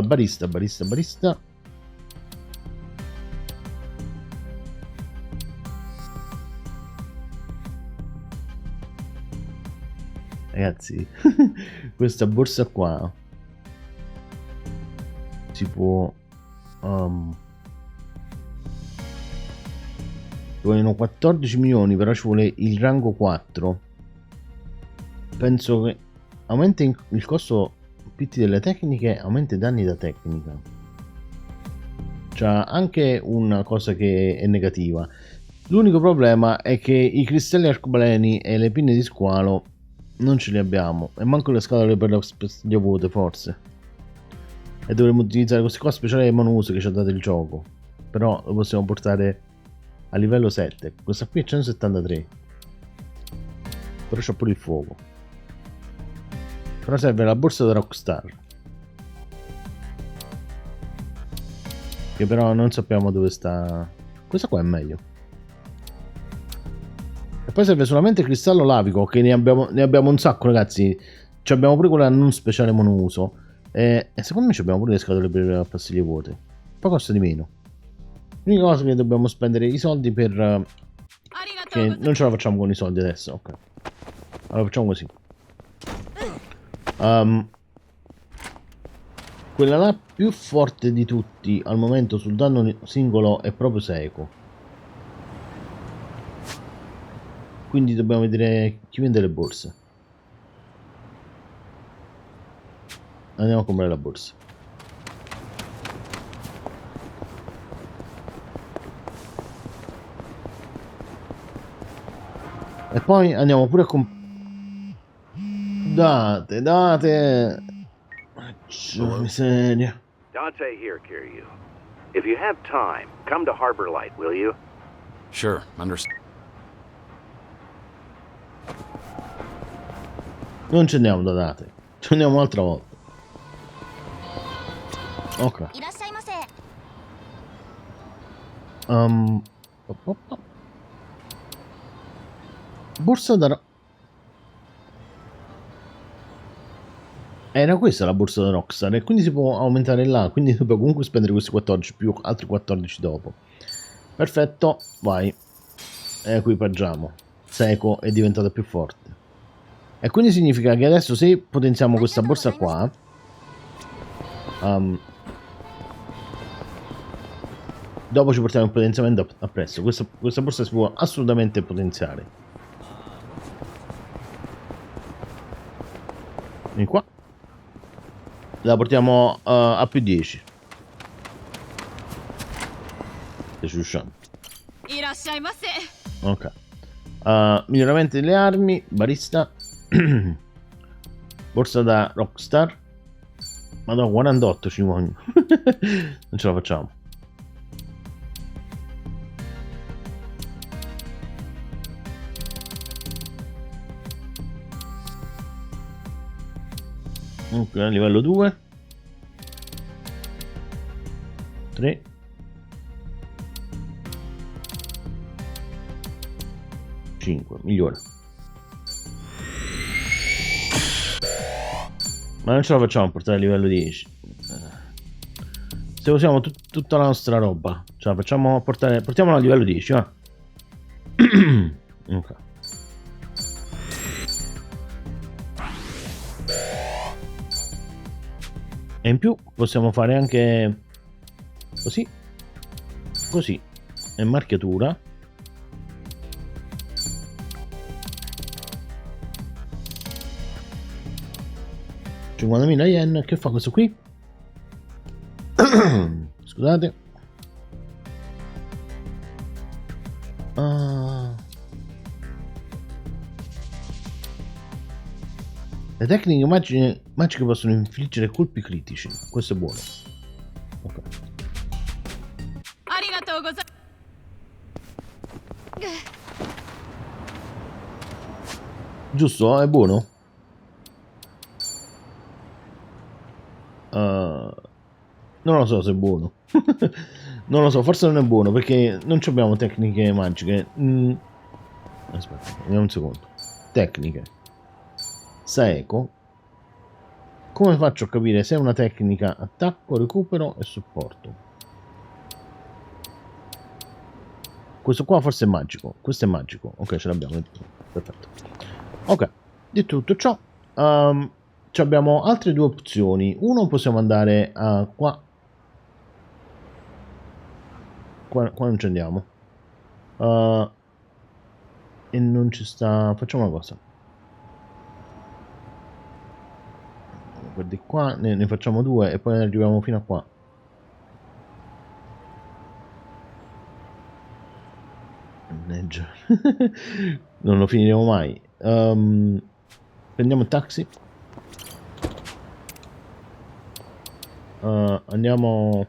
Barista. Ragazzi, questa borsa qua si può ci vogliono 14 milioni, però ci vuole il rango 4. Penso che aumenta il costo PT delle tecniche, aumenta i danni da tecnica. C'ha anche una cosa che è negativa. L'unico problema è che i cristalli arcobaleni e le pinne di squalo non ce li abbiamo, e manco le scatole per le pastiglie vuote forse. E dovremmo utilizzare questo qua speciale monouso che ci ha dato il gioco, però lo possiamo portare a livello 7. Questa qui è 173, però c'ha pure il fuoco. Però serve la borsa da Rockstar, che però non sappiamo dove sta. Questa qua è meglio. E poi serve solamente il cristallo lavico, che ne abbiamo un sacco, ragazzi. Ci abbiamo pure quella non speciale monouso. E secondo me ci abbiamo pure le scatole per pastiglie vuote. Poi costa di meno. L'unica cosa che dobbiamo spendere i soldi per... che non ce la facciamo con i soldi adesso. Ok. Allora facciamo così. Quella là più forte di tutti al momento sul danno singolo è proprio Saeko. Quindi dobbiamo vedere chi vende le borse. Andiamo a comprare la borsa. E poi andiamo pure a Date. Miseria. Dante here, Kiryu. If you have time, come to Harbor Light, will you? Sure, understand. Non ci andiamo da Date. Ci andiamo un'altra volta. Ok. Borsa da Era questa la borsa da Rockstar e quindi si può aumentare là, quindi dobbiamo comunque spendere questi 14 più altri 14 dopo. Perfetto, vai. Equipaggiamo. Seiko è diventata più forte. E quindi significa che adesso se potenziamo questa borsa qua, dopo ci portiamo il potenziamento appresso. Questa borsa si può assolutamente potenziare. Vieni qua. La portiamo a più 10. Ok. Miglioramento delle armi. Barista. Borsa da Rockstar. Madonna, 48 ci vogliono. Non ce la facciamo. Ok, livello 2 3 5, migliora. Ma non ce la facciamo a portare a livello 10. Se usiamo tutta la nostra roba, ce la facciamo a portare. Portiamola a livello 10, va. Ok. E in più possiamo fare anche così, così, e marchiatura. $50.000 yen. Che fa questo qui? Scusate. Le tecniche magiche possono infliggere colpi critici. Questo è buono. Ok. Giusto? È buono? Non lo so se è buono. Non lo so, forse non è buono perché non abbiamo tecniche magiche. Aspetta, vediamo un secondo. Tecniche. Saeco. Come faccio a capire se è una tecnica attacco, recupero e supporto? Questo qua forse è magico. Questo è magico. Ok, ce l'abbiamo. Perfetto. Ok, detto tutto ciò, abbiamo altre due opzioni. Uno, possiamo andare a qua. Qua non ci andiamo. E non ci sta. Facciamo una cosa. Guardi qua, ne facciamo due e poi arriviamo fino a qua. Mannaggia. Non lo finiremo mai. Prendiamo il taxi. Andiamo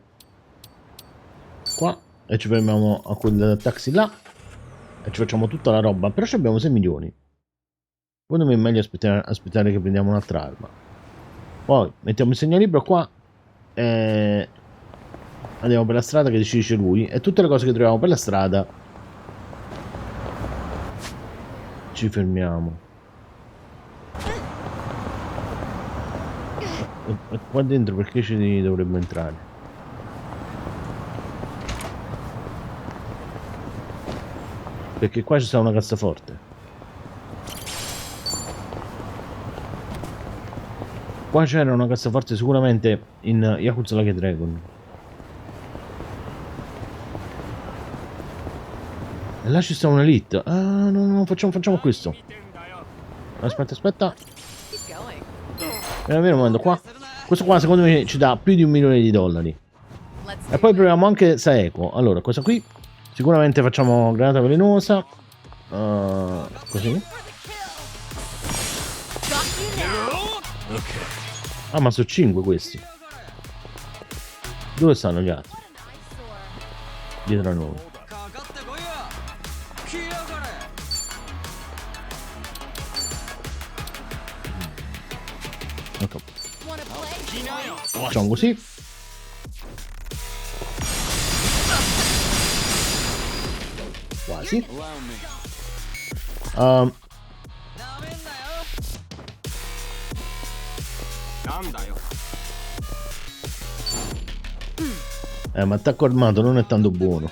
qua e ci fermiamo a quel taxi là e ci facciamo tutta la roba. Però abbiamo 6 milioni. Secondo me è meglio aspettare che prendiamo un'altra arma. Poi mettiamo il segnalibro qua e andiamo per la strada che ci dice lui. E tutte le cose che troviamo per la strada ci fermiamo. E qua dentro perché ci dovrebbe entrare? Perché qua ci sta una cassaforte. Qua c'era una cassaforte sicuramente in Yakuza Like a Dragon. E là ci sta un elite. Ah no, facciamo questo. Aspetta. Vieni un momento qua. Questo qua secondo me ci dà più di $1 milione. E poi proviamo anche Saeco. Allora, questa qui sicuramente facciamo granata velenosa. Così. Ah, ma sono 5 questi. Dove stanno gli altri? Dietro a noi. Ecco. Facciamo così. Quasi. Ma attacco armato non è tanto buono.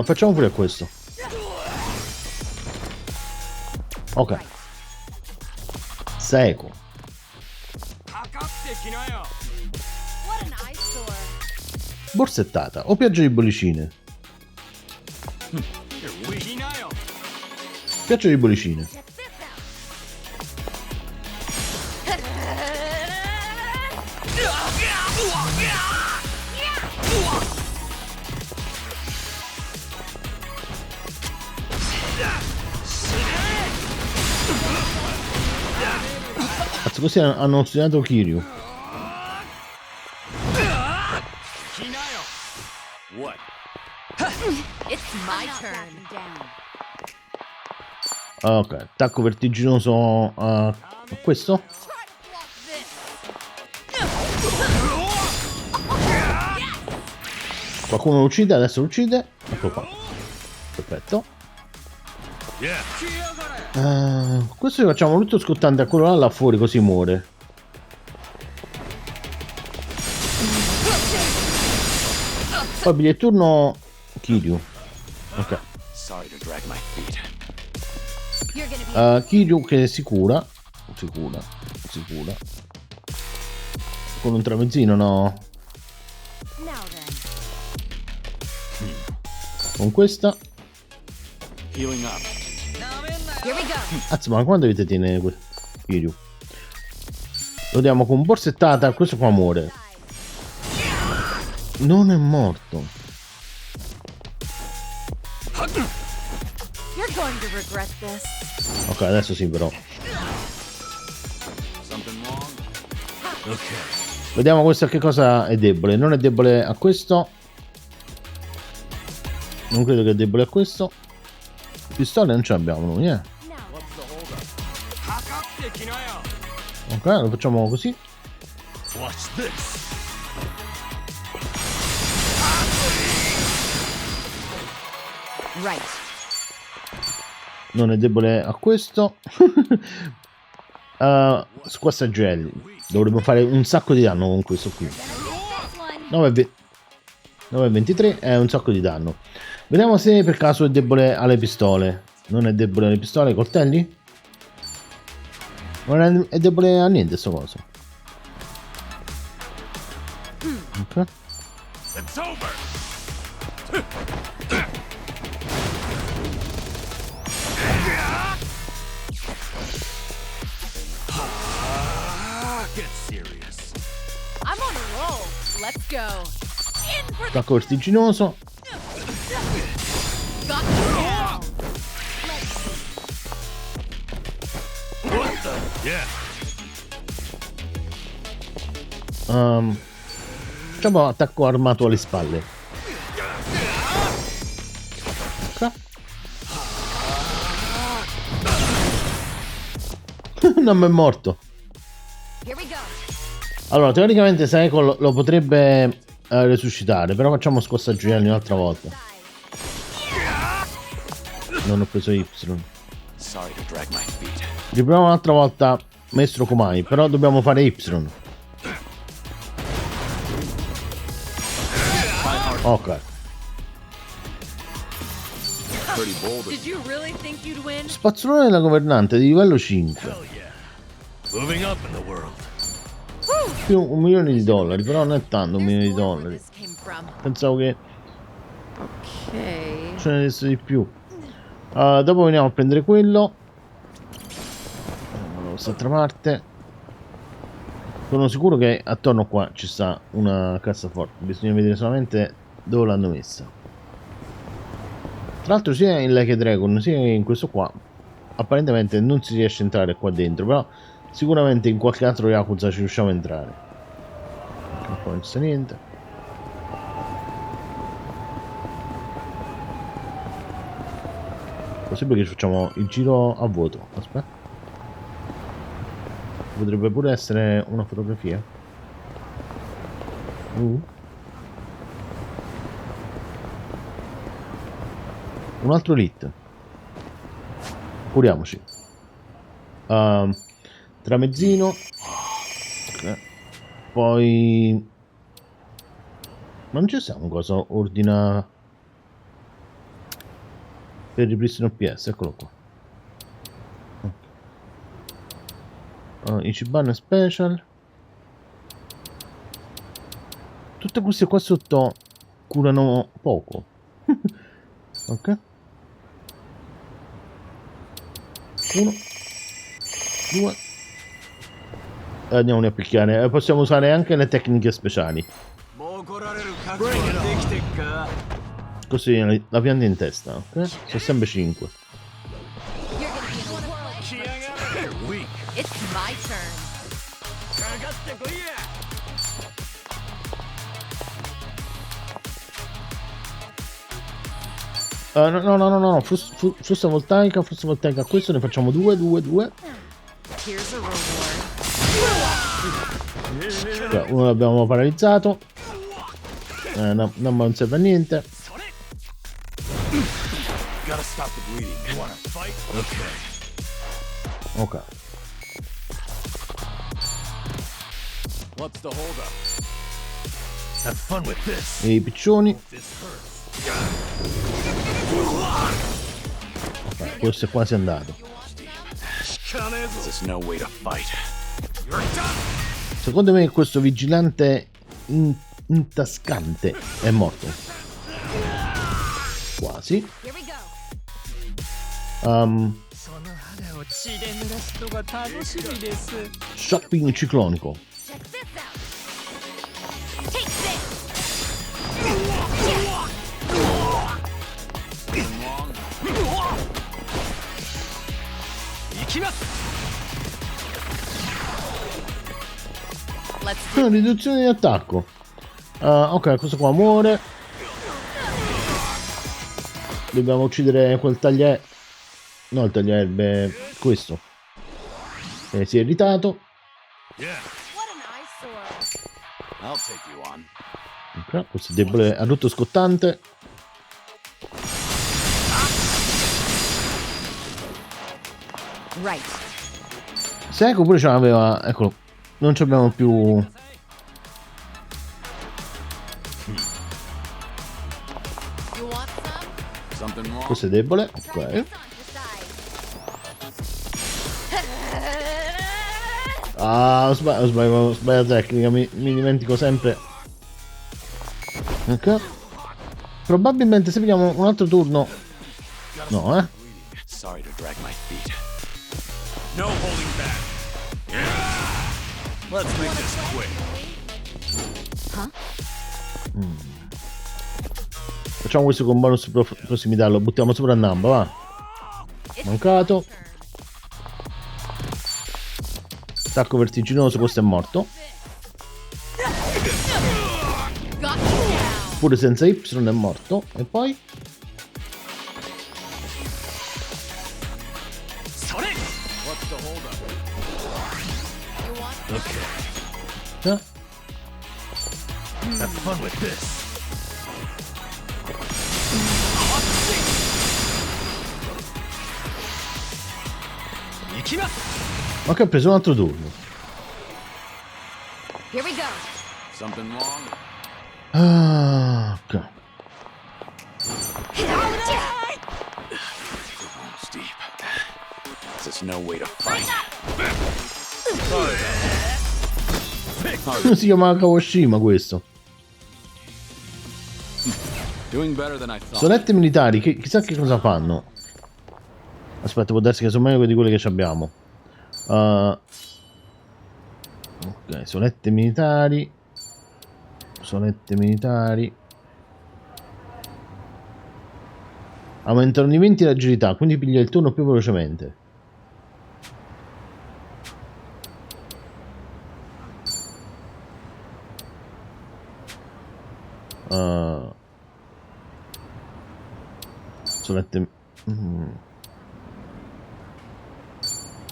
Facciamo pure questo. Ok. Seco. Borsettata o pioggia di bollicine? Pioggia di bollicine. Cazzo, così hanno studiato Kiryu. Ok, attacco vertiginoso a questo. Qualcuno lo uccide, adesso lo uccide. Ecco qua. Perfetto. Questo lo facciamo tutto scottante a quello là fuori, così muore. Poi piglia il turno Kiryu. Ok. Kiryu che si cura. Con un tramezzino, no? Con questa. Azz, ma quando avete tiene Kiryu? Lo diamo con borsettata. Questo qua muore. Non è morto. Ok, adesso sì, però. Vediamo questo a che cosa è debole. Non è debole a questo. Non credo che è debole a questo. Pistole non ce l'abbiamo noi, eh. Ok, lo facciamo così. Non è debole a questo. Squassagelli. Dovremmo fare un sacco di danno con questo qui. 9,23 è un sacco di danno. Vediamo se per caso è debole alle pistole. Non è debole alle pistole, ai coltelli? Non è debole a niente sto coso. Ok. Attacco vertiginoso. Facciamo attacco armato alle spalle. Non mi è morto. Allora, teoricamente Seiko lo potrebbe resuscitare, però facciamo scossaggiarli un'altra volta. Non ho preso Y. Riproviamo un'altra volta Maestro Komai, però dobbiamo fare Y. Ok. Spazzolone della governante di livello 5. Più $1.000.000, però non è tanto $1.000.000. Pensavo che ce ne desse di più. Dopo veniamo a prendere quello. Quest'altra parte. Sono sicuro che attorno qua ci sta una cassaforte. Bisogna vedere solamente dove l'hanno messa. Tra l'altro sia in Like a Dragon sia in questo qua apparentemente non si riesce a entrare qua dentro, però sicuramente in qualche altro Yakuza ci riusciamo a entrare. Qua non c'è niente. Possibile che facciamo il giro a vuoto. Aspetta. Potrebbe pure essere una fotografia. Un altro hit. Curiamoci. tramezzino. Ok. Poi ma non ci sta un cosa ordina per ripristino PS, eccolo qua. Ichiban Special. Tutte queste qua sotto curano poco. Ok. 1 2 andiamo a picchiare. Possiamo usare anche le tecniche speciali. Così la pianta in testa, ok? Sono sempre 5. It's my turn. No, frusta voltaica, questo ne facciamo 2. Here's a reward. Uno l'abbiamo paralizzato. No, non serve a niente. Ok. E i piccioni. Ok, questo è quasi andato. Secondo me questo vigilante intascante è morto. Quasi. Shopping ciclonico. Riduzione di attacco. Ok, questo qua muore. Dobbiamo uccidere quel tagliere. No, il taglierbe. Questo. Si è irritato. Ok, questo è debole. Ha rotto scottante. Seco pure ce l'aveva. Eccolo. Non ci abbiamo più. Questo è debole. Ok. Ho sbagliato tecnica. Mi dimentico sempre. Ok. Probabilmente se vediamo un altro turno. No, No holding back. Let's make this quick. Facciamo questo con bonus prossimità. Lo buttiamo sopra a Namba, va. Mancato. Attacco vertiginoso, questo è morto. Pure senza Y è morto. E poi? Have fun with this. Ok, ho preso un altro turno. Here we go. Something wrong? Ok. Steep. There's no way to fight. Si chiama Kawashi questo. Doing better than I thought. Solette militari, chissà che cosa fanno. Aspetta, può darsi che sono meglio di quelle che abbiamo. Ok, solette militari. Aumentano di 20 l'agilità, quindi piglia il turno più velocemente.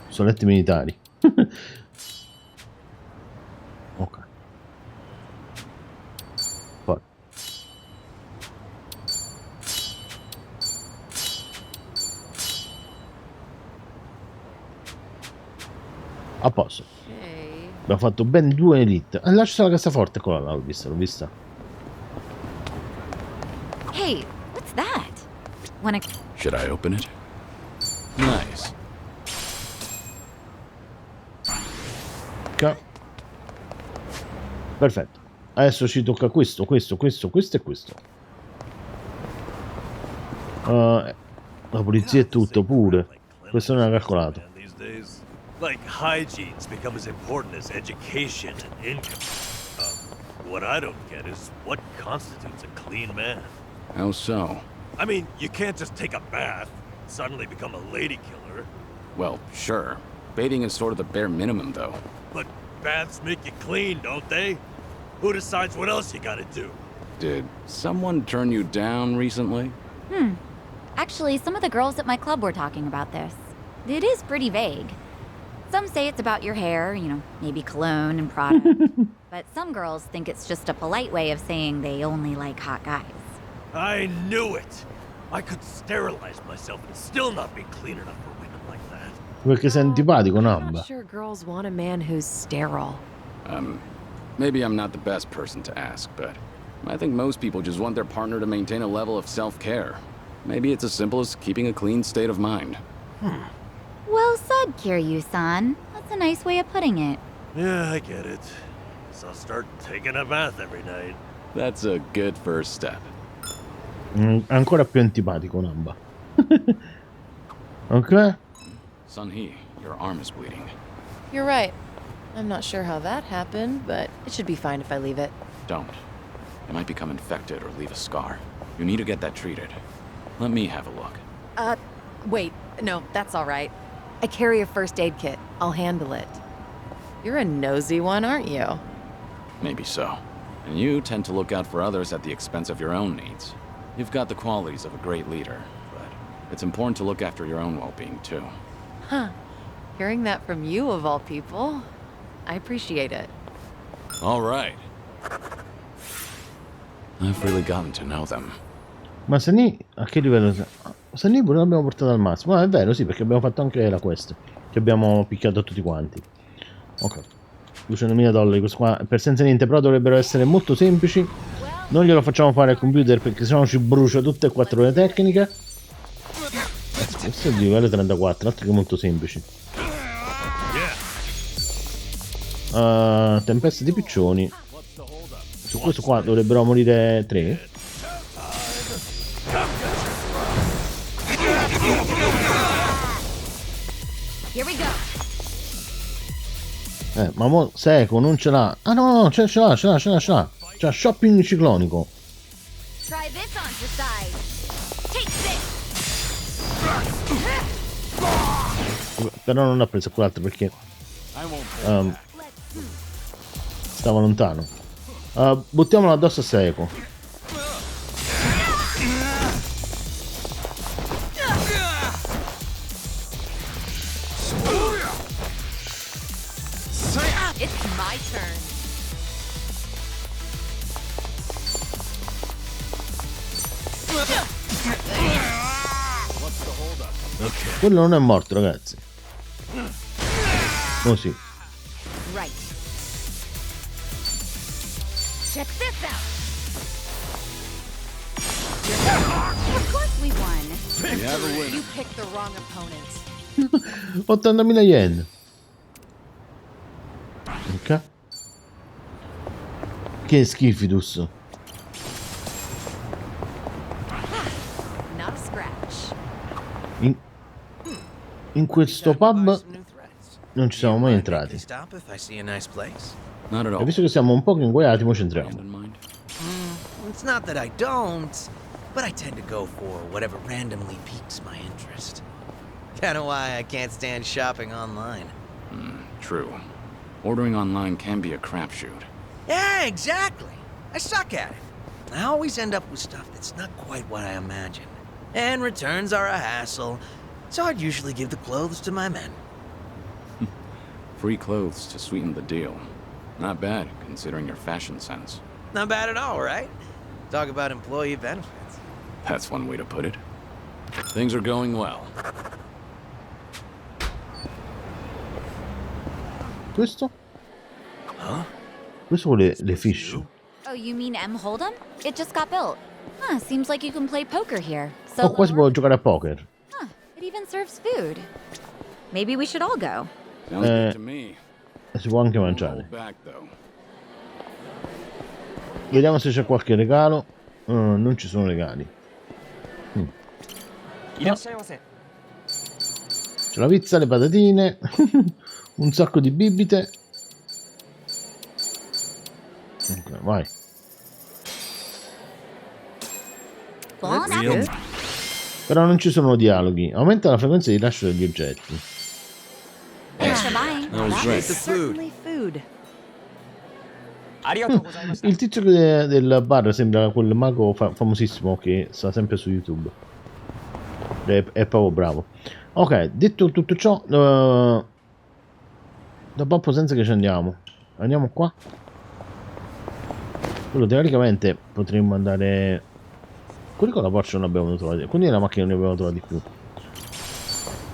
Solette militari. Ok. Poi. A posto. Okay. Abbiamo fatto ben 2 elite. Là c'è la cassaforte, eccola là, l'ho vista. Hey, what's that? Wanna... Should I open it? Nice. Ok. Perfetto. Adesso ci tocca questo e questo. La polizia è tutto pure. Questo non era calcolato. Like hygiene's become as important as education and income. What I don't get is what constitutes a clean man. How so? I mean, you can't just take a bath and suddenly become a lady killer. Well, sure. Bathing is sort of the bare minimum, though. But baths make you clean, don't they? Who decides what else you gotta do? Did someone turn you down recently? Actually, some of the girls at my club were talking about this. It is pretty vague. Some say it's about your hair, you know, maybe cologne and product. But some girls think it's just a polite way of saying they only like hot guys. I knew it! I could sterilize myself and still not be clean enough for women like that. Perché sei antipatico, I'm Namba. not sure girls want a man who's sterile. Maybe I'm not the best person to ask, but I think most people just want their partner to maintain a level of self-care. Maybe it's as simple as keeping a clean state of mind. Well said, Kiryu-san. That's a nice way of putting it. Yeah, I get it. So I'll start taking a bath every night. That's a good first step. Ancora più antipatico, Namba. Ok. Sun-hee, your arm is bleeding. You're right. I'm not sure how that happened, but it should be fine if I leave it. Don't. It might become infected or leave a scar. You need to get that treated. Let me have a look. Wait. No, that's all right. I carry a first aid kit. I'll handle it. You're a nosy one, aren't you? Maybe so. And you tend to look out for others at the expense of your own needs. You've got the qualities of a great leader, but it's important to look after your own well-being too. Huh. Hearing that from you, of all people, I appreciate it. All right. I've really gotten to know them. Ma Sani, a che livello? Sani pure l'abbiamo portato al massimo. Ah, è vero, sì, perché abbiamo fatto anche la quest. Che abbiamo picchiato tutti quanti. Ok. $200.000. Questo qua per senza niente, però dovrebbero essere molto semplici. Non glielo facciamo fare al computer perché sennò ci brucia tutte e 4 le tecniche. Questo è di livello 34, altro che molto semplici. Tempesta di piccioni. Su questo qua dovrebbero morire 3. Here we go. Ma mo Seco non ce l'ha. Ah no, ce l'ha. C'ha shopping ciclonico. Try this on your side. Take this. Però non ha preso quell'altro perché stava lontano. Buttiamolo addosso a Seco. It's my turn. Quello non è morto, ragazzi. Oh sì. Right. Check this out. Of course we won. You picked the wrong opponent. 80.000 yen. Ok. Che schifidus. Not a scratch. In questo pub non ci siamo mai entrati. Not at E all. visto che siamo un po' inguaiati, mo ci entriamo. In mind? It's not that I don't, but I tend to go for whatever randomly piques my interest. Kinda why I can't stand shopping online. True. Ordering online can be a crapshoot. Yeah, exactly. I suck at it. I always end up with stuff that's not quite what I imagined. And returns are a hassle, so I'd usually give the clothes to my men. Free clothes to sweeten the deal. Not bad, considering your fashion sense. Not bad at all, right? Talk about employee benefits. That's one way to put it. Things are going well. questo? Questo con le fish. Oh, you mean M. Hold'em? It just got built. Huh, seems like you can play poker here. So Oh, qua si può giocare a poker. Huh, it even serves food. Maybe we should all go. Sounds good to me. Si può anche mangiare. Back though. Vediamo se c'è qualche regalo. Non ci sono regali. C'è la pizza, le patatine, un sacco di bibite. Ok, vai. Però non ci sono dialoghi. Aumenta la frequenza di rilascio degli oggetti. Thanks for buying. great. That's certainly food. Il tizio del bar sembra quel mago famosissimo che sta sempre su YouTube. È proprio bravo. Ok, detto tutto ciò, da Poppo senza che ci andiamo. Andiamo qua. Quello teoricamente potremmo andare. Quelli con la Porsche non abbiamo trovato. Quindi la macchina ne abbiamo trovati più.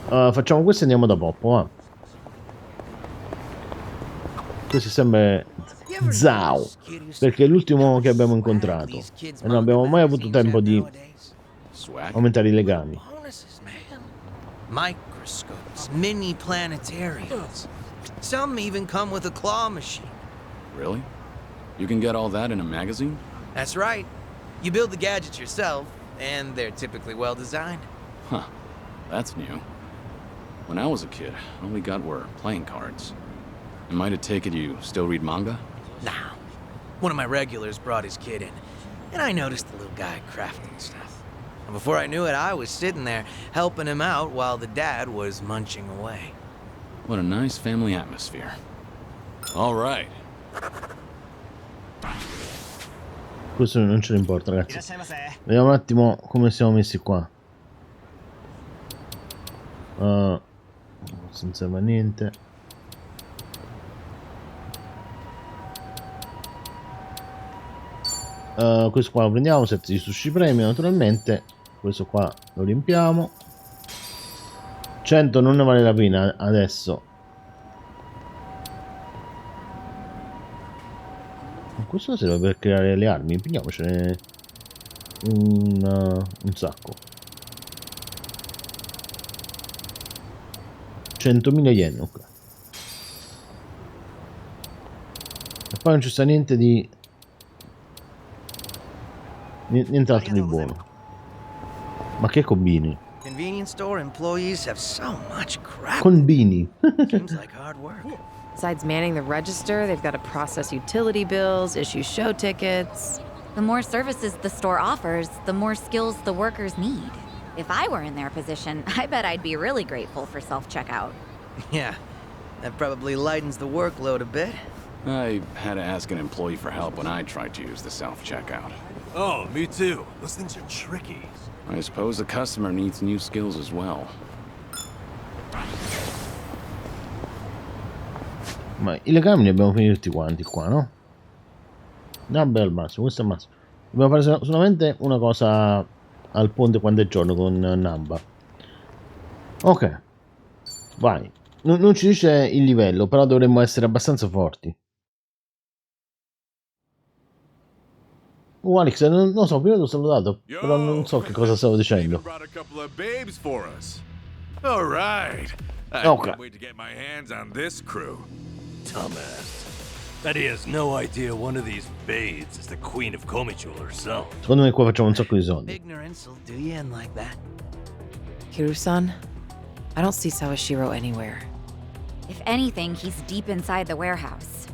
Facciamo questo e andiamo da Poppo, va. Questo è sempre Zao, perché è l'ultimo che abbiamo incontrato e non abbiamo mai avuto tempo di aumentare i legami. Microscopes, mini planetariums. Some even come with a claw machine. Really? You can get all that in a magazine? That's right. You build the gadgets yourself, and they're typically well designed. Huh. That's new. When I was a kid, all we got were playing cards. I might have taken you still read manga? Nah. One of my regulars brought his kid in, and I noticed the little guy crafting stuff. And before I knew it, I was sitting there helping him out while the dad was munching away. What a nice family atmosphere. All right. Questo non ce ne importa, ragazzi. Vediamo un attimo come siamo messi qua. Non serve a niente. Questo qua lo prendiamo, set di sushi premio naturalmente. Questo qua lo riempiamo. 100 non ne vale la pena adesso. Questo serve per creare le armi. Prendiamocene un sacco. 100.000 yen, ok. E poi non ci sta niente di nient'altro di buono. Ma che combini? Convenience store employees have so much crap. Combini. Seems like hard work. Besides manning the register, they've got to process utility bills, issue show tickets. The more services the store offers, the more skills the workers need. If I were in their position, I bet I'd be really grateful for self-checkout. Yeah, that probably lightens the workload a bit. I had to ask an employee for help when I tried to use the self-checkout. Oh, me too. Those things are tricky. I suppose the customer needs new skills as well. Ma i legami li abbiamo finiti tutti quanti qua, no? Vabbè, al massimo, questo è il massimo. Dobbiamo fare solamente una cosa al ponte quando è giorno con Namba. Ok, vai. Non ci dice il livello, però dovremmo essere abbastanza forti. Alex, non so, prima ti ho salutato, però non so che cosa stavo dicendo. All right. I Okay. can't wait to get my hands on this crew. Dumbass. Bet he has no idea one of these babes is the queen of Komichul herself. Secondo me qua facciamo un sacco di soldi. Ignorance will do you in like that. Kiryu-san, I don't see Sawashiro anywhere. If anything, he's deep inside the warehouse.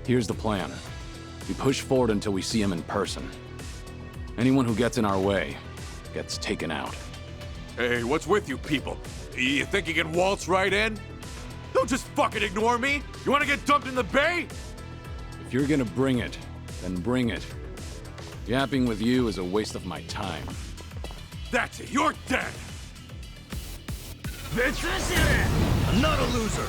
Here's the plan. We push forward until we see him in person. Anyone who gets in our way gets taken out. Hey, what's with you people? You think you can waltz right in? Don't just fucking ignore me! You wanna get dumped in the bay? If you're gonna bring it, then bring it. Yapping with you is a waste of my time. That's it, you're dead! I'm not a loser.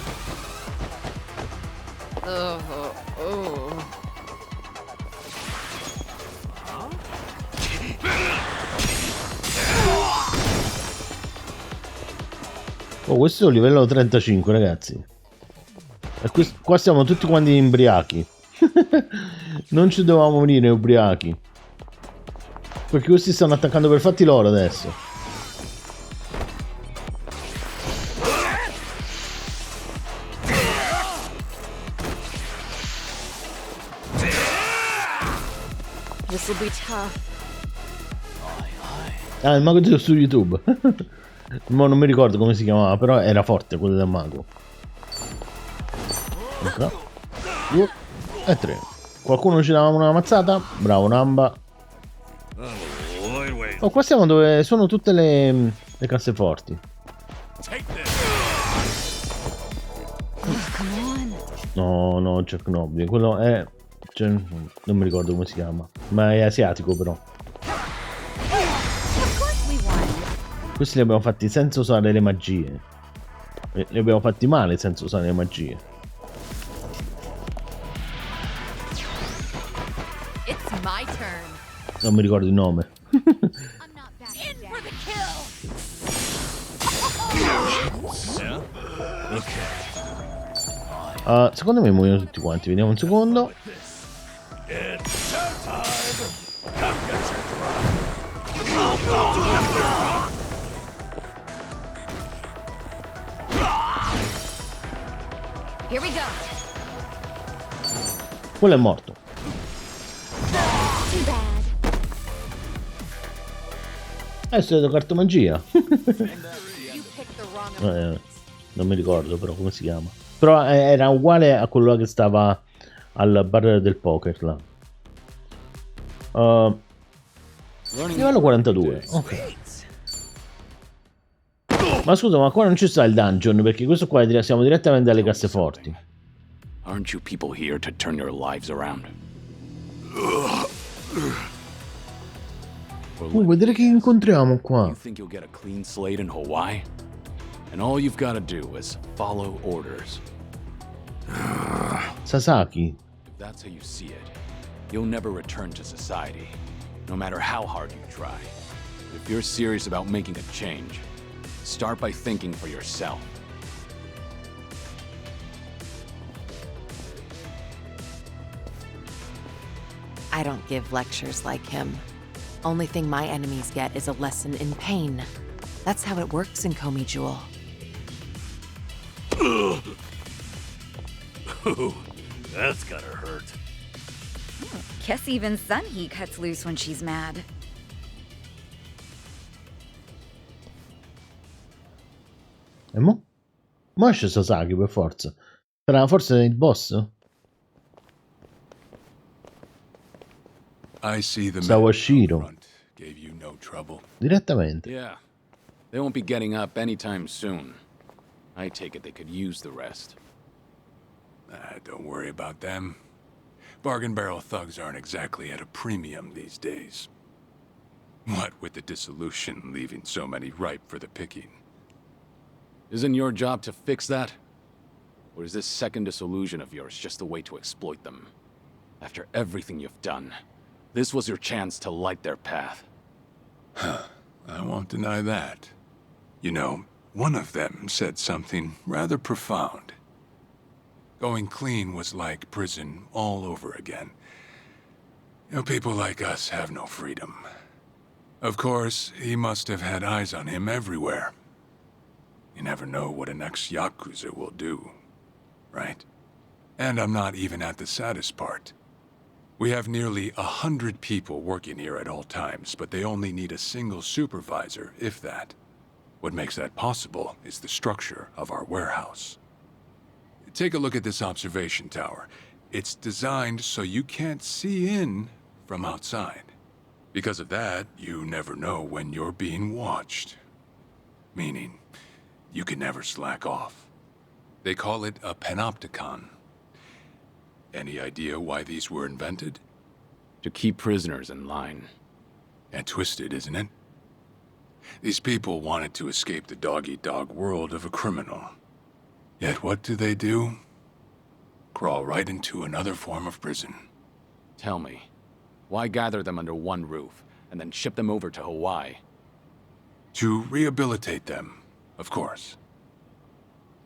Oh, questo è un livello 35, ragazzi. E qua siamo tutti quanti imbriachi. Non ci dovevamo venire ubriachi. Perché questi stanno attaccando per fatti loro adesso. This will be tough. Ah, il mago su YouTube. Ma non mi ricordo come si chiamava, però era forte quello del mago. 2 e 3. Qualcuno ci dava una mazzata? Bravo Namba. Oh, qua siamo dove sono tutte le casseforti. No, no, Jack Nobile. Quello è... Cioè, non mi ricordo come si chiama. Ma è asiatico però. Questi li abbiamo fatti senza usare le magie. Li abbiamo fatti male senza usare le magie. Non mi ricordo il nome. Secondo me muoiono tutti quanti. Vediamo un secondo. Here we go. Quello è morto. È studiato cartomagia. Non mi ricordo però come si chiama. Però era uguale a quello là che stava al bar del poker là. Livello 42. Ok. Ma scusa, ma qua non ci sta il dungeon, perché questo qua siamo direttamente alle casseforti. Aren't you people here to turn your lives around? Vedere che incontriamo qua. You think you'll get a clean slate in Hawaii? And all you've got to do is follow orders. Sasaki. If that's how you see it, you'll never return to society, no matter how hard you try. If you're serious about making a change, start by thinking for yourself. I don't give lectures like him. Only thing my enemies get is a lesson in pain. That's how it works in Komi Jewel. Ooh, that's gotta hurt. Guess even Sunhee cuts loose when she's mad. E mo? Mo esce Sasaki per forza. Sarà forse il boss? I see the Sawashiro. Gave you no trouble. Direttamente. Yeah. They won't be getting up anytime soon. I take it they could use the rest. Don't worry about them. Bargain barrel thugs aren't exactly at a premium these days. What with the dissolution leaving so many ripe for the picking. Isn't your job to fix that? Or is this second disillusion of yours just a way to exploit them? After everything you've done, this was your chance to light their path. I won't deny that. You know, one of them said something rather profound. Going clean was like prison all over again. You know, people like us have no freedom. Of course, he must have had eyes on him everywhere. You never know what an ex-Yakuza will do, right? And I'm not even at the saddest part. We have nearly 100 people working here at all times, but they only need a single supervisor, if that. What makes that possible is the structure of our warehouse. Take a look at this observation tower. It's designed so you can't see in from outside. Because of that, you never know when you're being watched. Meaning, you can never slack off. They call it a panopticon. Any idea why these were invented? To keep prisoners in line. And twisted, isn't it? These people wanted to escape the dog-eat-dog world of a criminal. Yet what do? Crawl right into another form of prison. Tell me, why gather them under one roof, and then ship them over to Hawaii? To rehabilitate them, of course.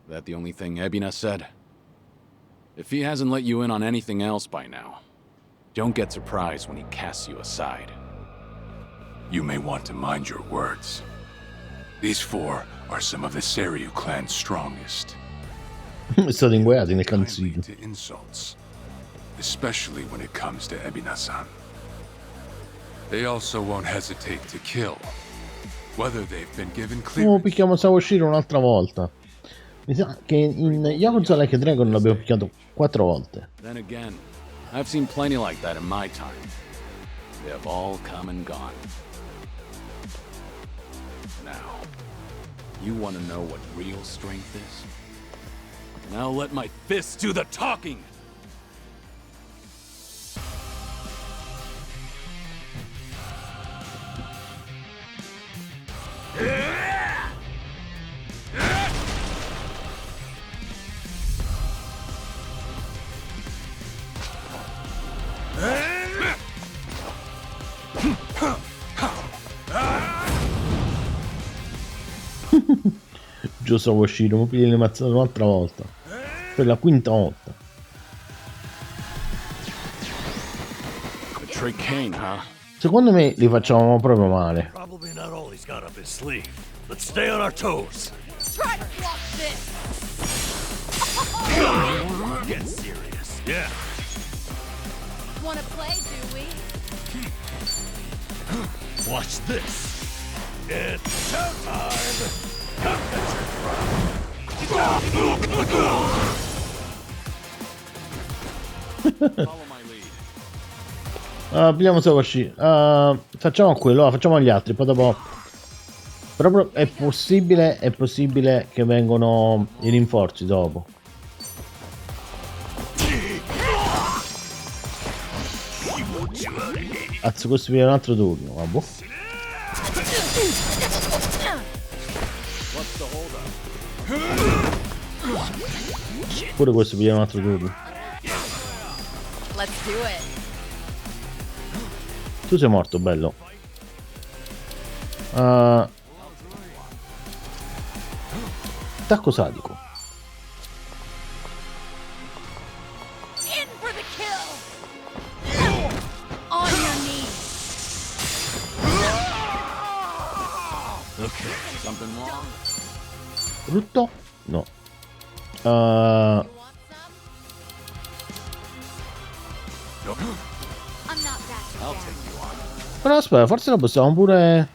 That the only thing Ebina said? If he hasn't let you in on anything else by now, don't get surprised when he casts you aside. You may want to mind your words. These four are some of the Seiryu clan's strongest. È stato inguaiato nel canzino. To insults, especially when it comes to Ebina-san. They also won't hesitate to kill, whether they've been given clearance. Picchiamo Sawashiro un'altra volta. Mi sa che in Yakuza Like a Dragon l'abbiamo picchiato 4 volte. Then again, I've seen plenty like that in my time. They have all come and gone. Now, you want to know what real strength is? Now let my fists do the talking! Giusto Sawashiro, mi pigli le mazzate un'altra volta. Per la quinta volta. Secondo me li facciamo proprio male. Probably not all he's got up his sleeve. Let's stay on our toes. Try to block this. Get serious. Yeah. Wanna play, do we? Watch this. It's showtime. Come get your Follow my lead. Pigliamo Sawashiro. Facciamo quello, facciamo gli altri, poi dopo. Però è possibile che vengano i rinforzi dopo. Cazzo, questo viene un altro turno, vabbè. Pure questo viene un altro turno. Let's do it. Tu sei morto, bello. Attacco sadico. In for the kill. On your knees. Okay. Something wrong? Brutto? No. Però aspetta, forse la possiamo pure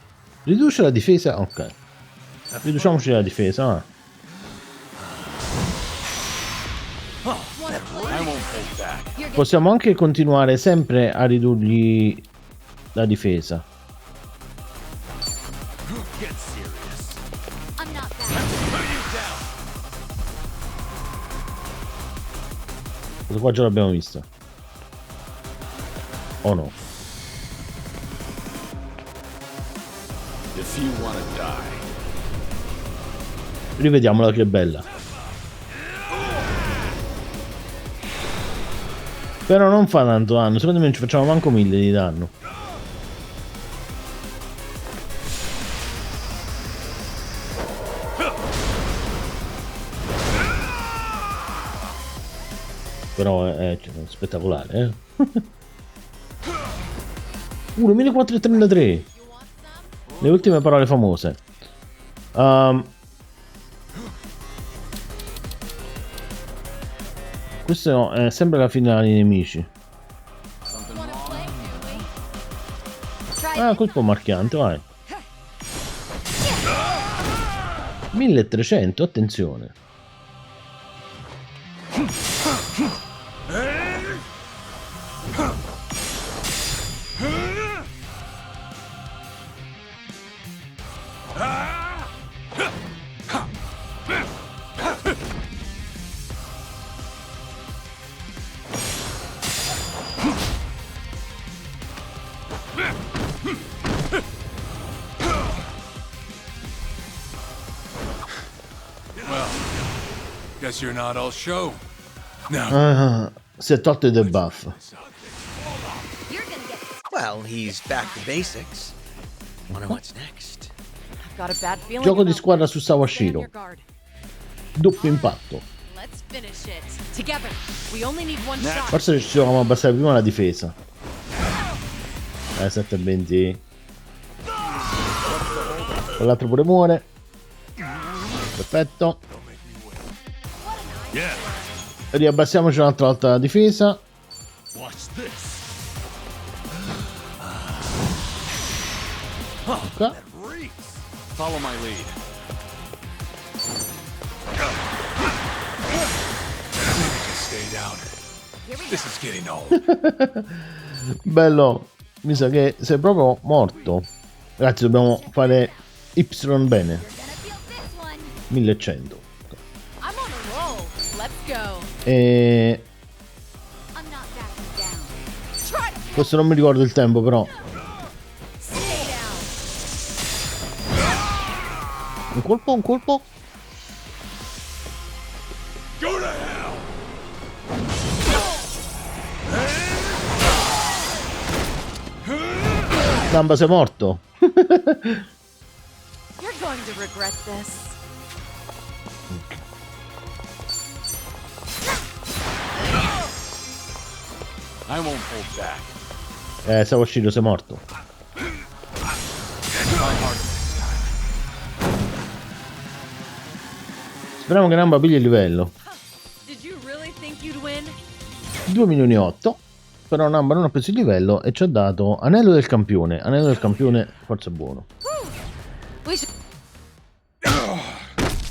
riducere la difesa. Ok. Riduciamoci la difesa. Possiamo anche continuare sempre a ridurgli la difesa. Questo qua già l'abbiamo vista. Oh no. If you wanna die. Rivediamola che è bella. Però non fa tanto danno, secondo me non ci facciamo manco 1000 di danno. Però è spettacolare, 1433. Le ultime parole famose. Questo è sempre la finale dei nemici. Colpo marchiante, vai. 1300, attenzione. Guess you're not all show. No. Si è tolto il debuff. Well, he's back to basics. Wonder what's next. Got a bad feeling Gioco di about squadra su Sawashiro. your guard. Doppio impatto. Let's finish it. Together. We only need one shot. Forse ci dovevamo abbassare prima la difesa. 7-20. Quell'altro pure muore. Perfetto. Riabbassiamoci un'altra volta la difesa. Ok. Follow my lead. Stay down. This is getting old. Bello. Mi sa che sei proprio morto. Ragazzi, dobbiamo fare Y bene. 1100. I'm on a roll. Let's go. E questo non mi ricordo il tempo, però. Un colpo, un colpo. Gamba, sei morto. You're going to regret this. I won't hold back. Sawashiro, sei morto. Speriamo che Namba pigli il livello. 2 milioni e 8. Però Namba non ha preso il livello e ci ha dato anello del campione. Anello del campione, forse è buono.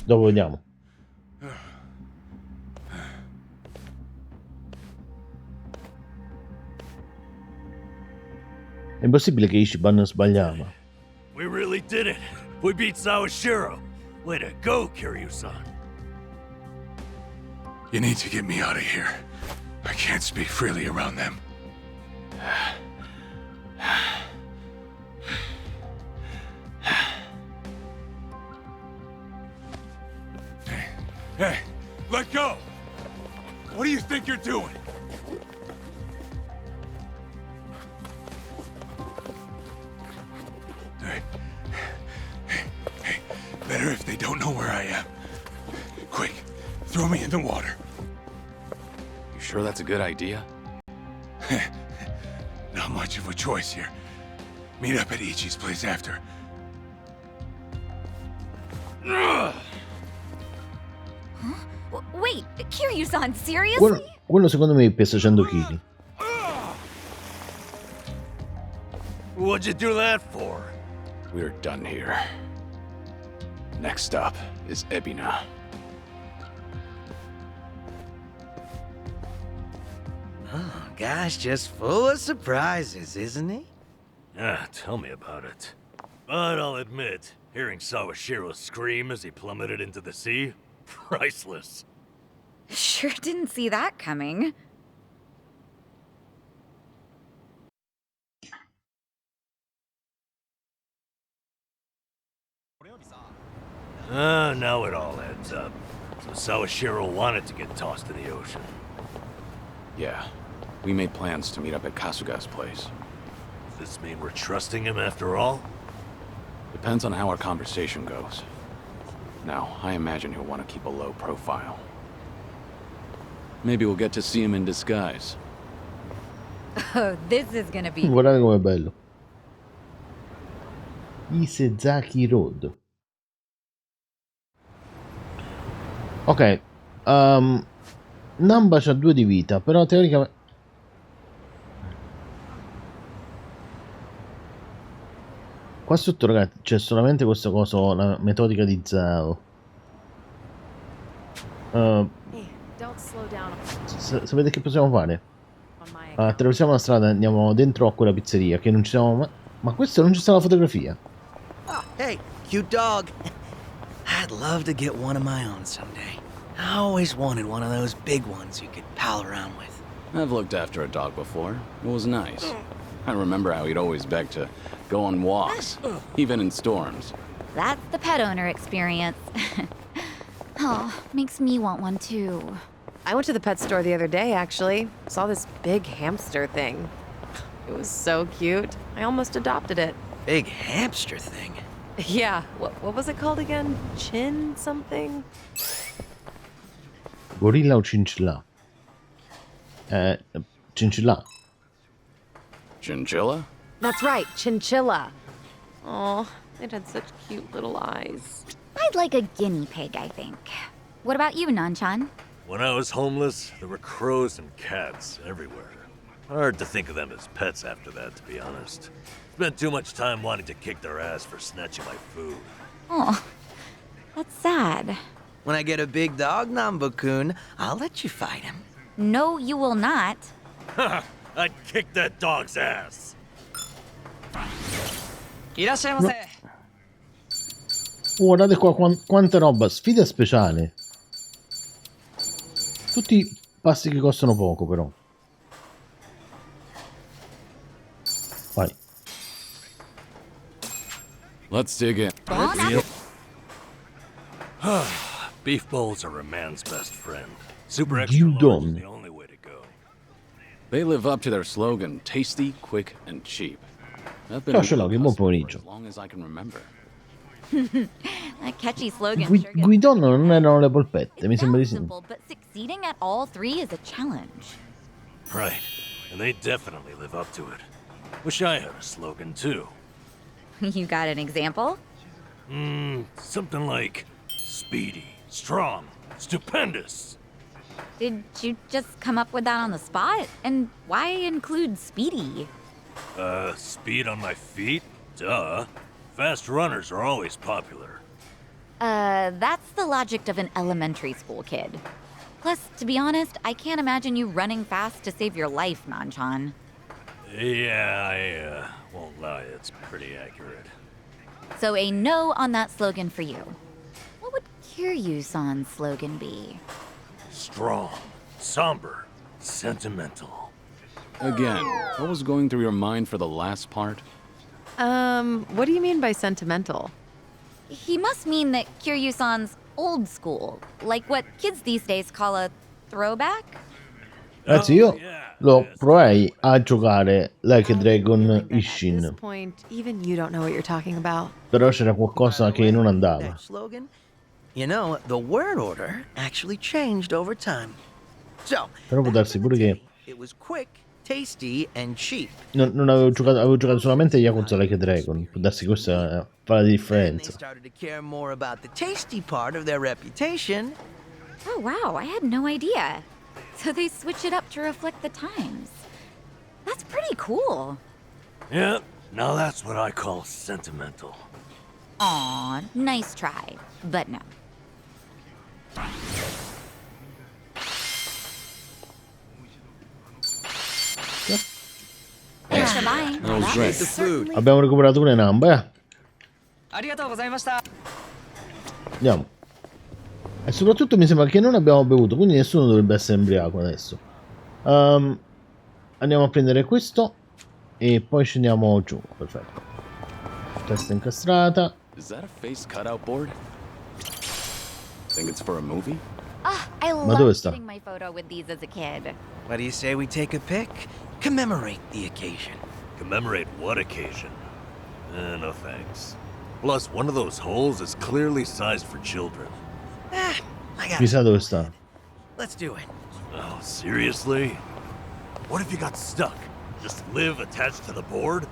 Dopo vediamo. È impossibile che Ichiban sbagliava. We really did it. We beat Sawashiro. Way to go, Kiryu-san. You need to get me out of here. I can't speak freely around them. Hey, let go! What do you think you're doing? Hey, better if they don't know where I am. Quick, throw me in the water. You sure that's a good idea? Not much of a choice here. Meet up at Ichi's place after. Wait, Kiryu-san, seriously? Quello secondo me pesa 100 kg. What'd you do that for? We're done here. Next stop is Ebina. Oh, guy's just full of surprises, isn't he? Ah, tell me about it. But I'll admit, hearing Sawashiro scream as he plummeted into the sea, priceless. Sure didn't see that coming. Now it all adds up. So Sawashiro wanted to get tossed to the ocean. Yeah, we made plans to meet up at Kasuga's place. Does this mean we're trusting him after all? Depends on how our conversation goes. Now, I imagine he'll want to keep a low profile. Maybe we'll get to see him in disguise. Oh, this is gonna be... Guardate com'è bello. Isezaki Road. Ok. Namba c'ha 2 di vita, però teoricamente... Qua sotto, ragazzi, c'è solamente questa cosa, la metodica di Zao. Sapete che possiamo fare? Attraversiamo la strada e andiamo dentro a quella pizzeria, che non ci siamo mai... Ma questo non ci sta la fotografia. Oh, hey, cute dog. I'd love to get one of my own someday. I always wanted one of those big ones you could pal around with. I've looked after a dog before. It was nice. I remember how he'd always beg to go on walks, even in storms. That's the pet owner experience. Oh, makes me want one too. I went to the pet store the other day, actually. Saw this big hamster thing. It was so cute. I almost adopted it. Big hamster thing? Yeah, what was it called again? Chin something? Gorilla o cincilla? Cincilla. Chinchilla? That's right, chinchilla. Oh, it had such cute little eyes. I'd like a guinea pig, I think. What about you, Nanchan? When I was homeless, there were crows and cats everywhere. Hard to think of them as pets after that, to be honest. Spent too much time wanting to kick their ass for snatching my food. Oh, that's sad. When I get a big dog, Nambo-kun, I'll let you fight him. No, you will not. Haha, I'd kick that dog's ass. Guardate qua quanta roba. Sfida speciale. Tutti passi che costano poco, però. Vai. Let's dig in. Beef bowls are a man's best friend. Super extra large is the only way to go. They live up to their slogan, tasty, quick, and cheap. I've been Ciao Sherlock, buon pomeriggio. as long as I can remember. That catchy slogan sure gets Guidon non erano le polpette, mi sembra di sì. simple, but succeeding at all three is a challenge. Right, and they definitely live up to it. Wish I had a slogan too. You got an example? Something like speedy, strong, stupendous. Did you just come up with that on the spot? And why include speedy? Speed on my feet? Duh. Fast runners are always popular. That's the logic of an elementary school kid. Plus, to be honest, I can't imagine you running fast to save your life, Nanchan. Yeah, I won't lie, it's pretty accurate. So a no on that slogan for you. What would Kiryu-san's slogan be? Strong, somber, sentimental. Again, what was going through your mind for the last part? What do you mean by sentimental? He must mean that Kiryu-san's old school, like what kids these days call a throwback? Ragazzi, io lo provai a giocare Like a Dragon At this Ishin, point, even you don't know what you're talking about. però c'era qualcosa che non andava. That slogan? You know, the word order actually changed over time. So, Però può darsi pure che it was quick, tasty, and cheap. non avevo giocato solamente Yakuza Like a Dragon. Può darsi che questa fa la Then they differenza. started to care more about the tasty part of their reputation. Oh wow, I had no idea. So they switch it up to reflect the times. That's pretty cool. Yeah, now that's what I call sentimental. Aw, nice try, but no. Thanks for buying. That was great. The food. Abbiamo recuperato pure Namba, Andiamo. E soprattutto mi sembra che non abbiamo bevuto, quindi nessuno dovrebbe essere embriaco adesso. Andiamo a prendere questo e poi scendiamo giù. Perfetto. Testa incastrata. Is that a face cutout board? Think it's for a movie? I Ma dove loved sta? getting my photo with these as a kid. What do you say we take a pic? Commemorate the occasion. Commemorate what occasion? No thanks. Plus, one of those holes is clearly sized for children. I got Chissà it. dove sta. Let's do it. Oh, seriously? What if you got stuck? Just live attached to the board?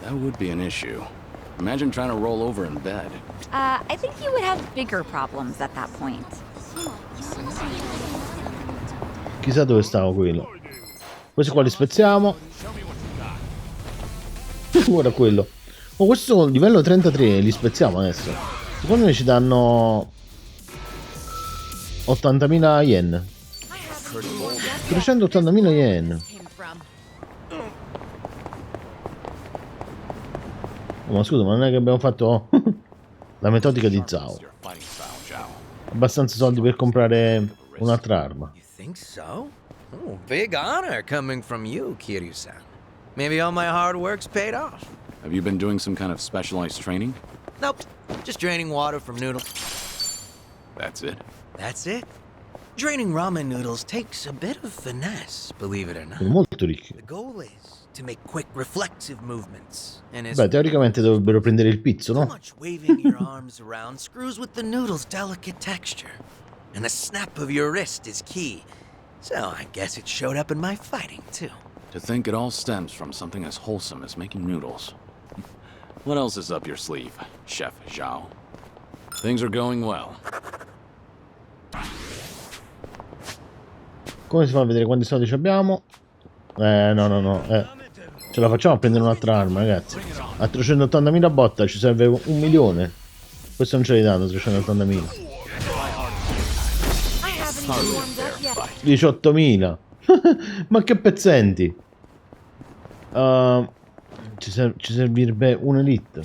That would be an issue. Imagine trying to roll over in bed. I think you would have bigger problems at that point. Chissà dove stava quello. Questi qua li spezziamo. Guarda quello. Oh, questo sono livello 33, li spezziamo adesso. Secondo me ci danno 80.000 yen. 380.000 yen. Oh, ma scusa, ma non è che abbiamo fatto la metodica di Zhao. Abbastanza soldi per comprare un'altra arma. You think so? Oh, big honor coming from you, Kiryu-san. Maybe all my hard work's paid off. Have you been doing some kind of specialized training? Nope, just draining water from noodles. That's it? That's it. Draining ramen noodles takes a bit of finesse, believe it or not. Sono molto ricchi. The goal is to make quick reflexive movements. And as Beh, teoricamente dovrebbero prendere il pizzo, too no? much waving your arms around screws with the noodle's delicate texture. and the snap of your wrist is key. So I guess it showed up in my fighting, too. To think it all stems from something as wholesome as making noodles. What else is up your sleeve, Chef Zhao? Things are going well. Come si fa a vedere quanti soldi ci abbiamo? No. Ce la facciamo a prendere un'altra arma, ragazzi. A 380.000 botta ci serve 1 milione. Questo non ce l'hai dato, 380.000. 18.000. Ma che pezzenti. Ci servirebbe un'elite.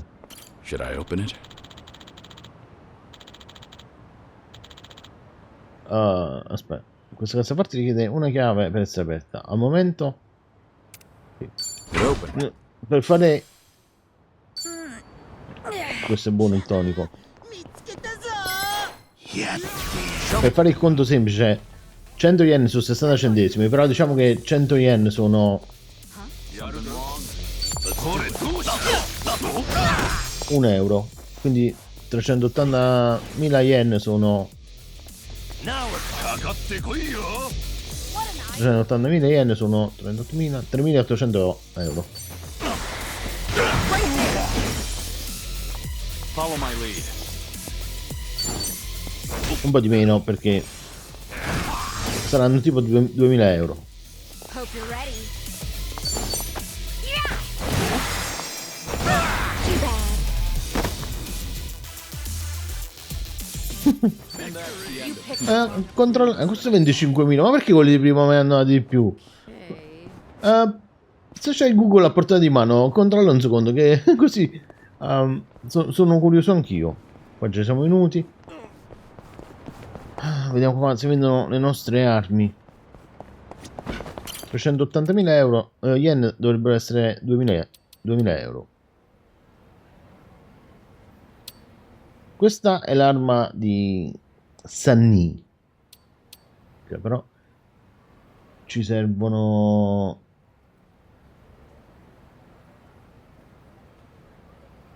Should I open it? Aspetta. Questa cassaforte richiede una chiave per essere aperta. Al momento per fare... Questo è buono il tonico. Per fare il conto semplice, 100 yen su 60 centesimi, però diciamo che 100 yen sono 1 euro, quindi 380.000 yen sono 380.000 yen sono 38.000, 3.800 euro. Follow my lead. Un po' di meno perché saranno tipo 2.000 euro. Hope you're ready. Questo 25.000, ma perché quelli di prima mi hanno dato di più? Se c'hai Google a portata di mano, controlla un secondo che così sono curioso anch'io. Qua già siamo venuti. Vediamo qua si vendono le nostre armi. 380.000 euro. Yen dovrebbero essere 2.000 euro. Questa è l'arma di Sunny. Che però ci servono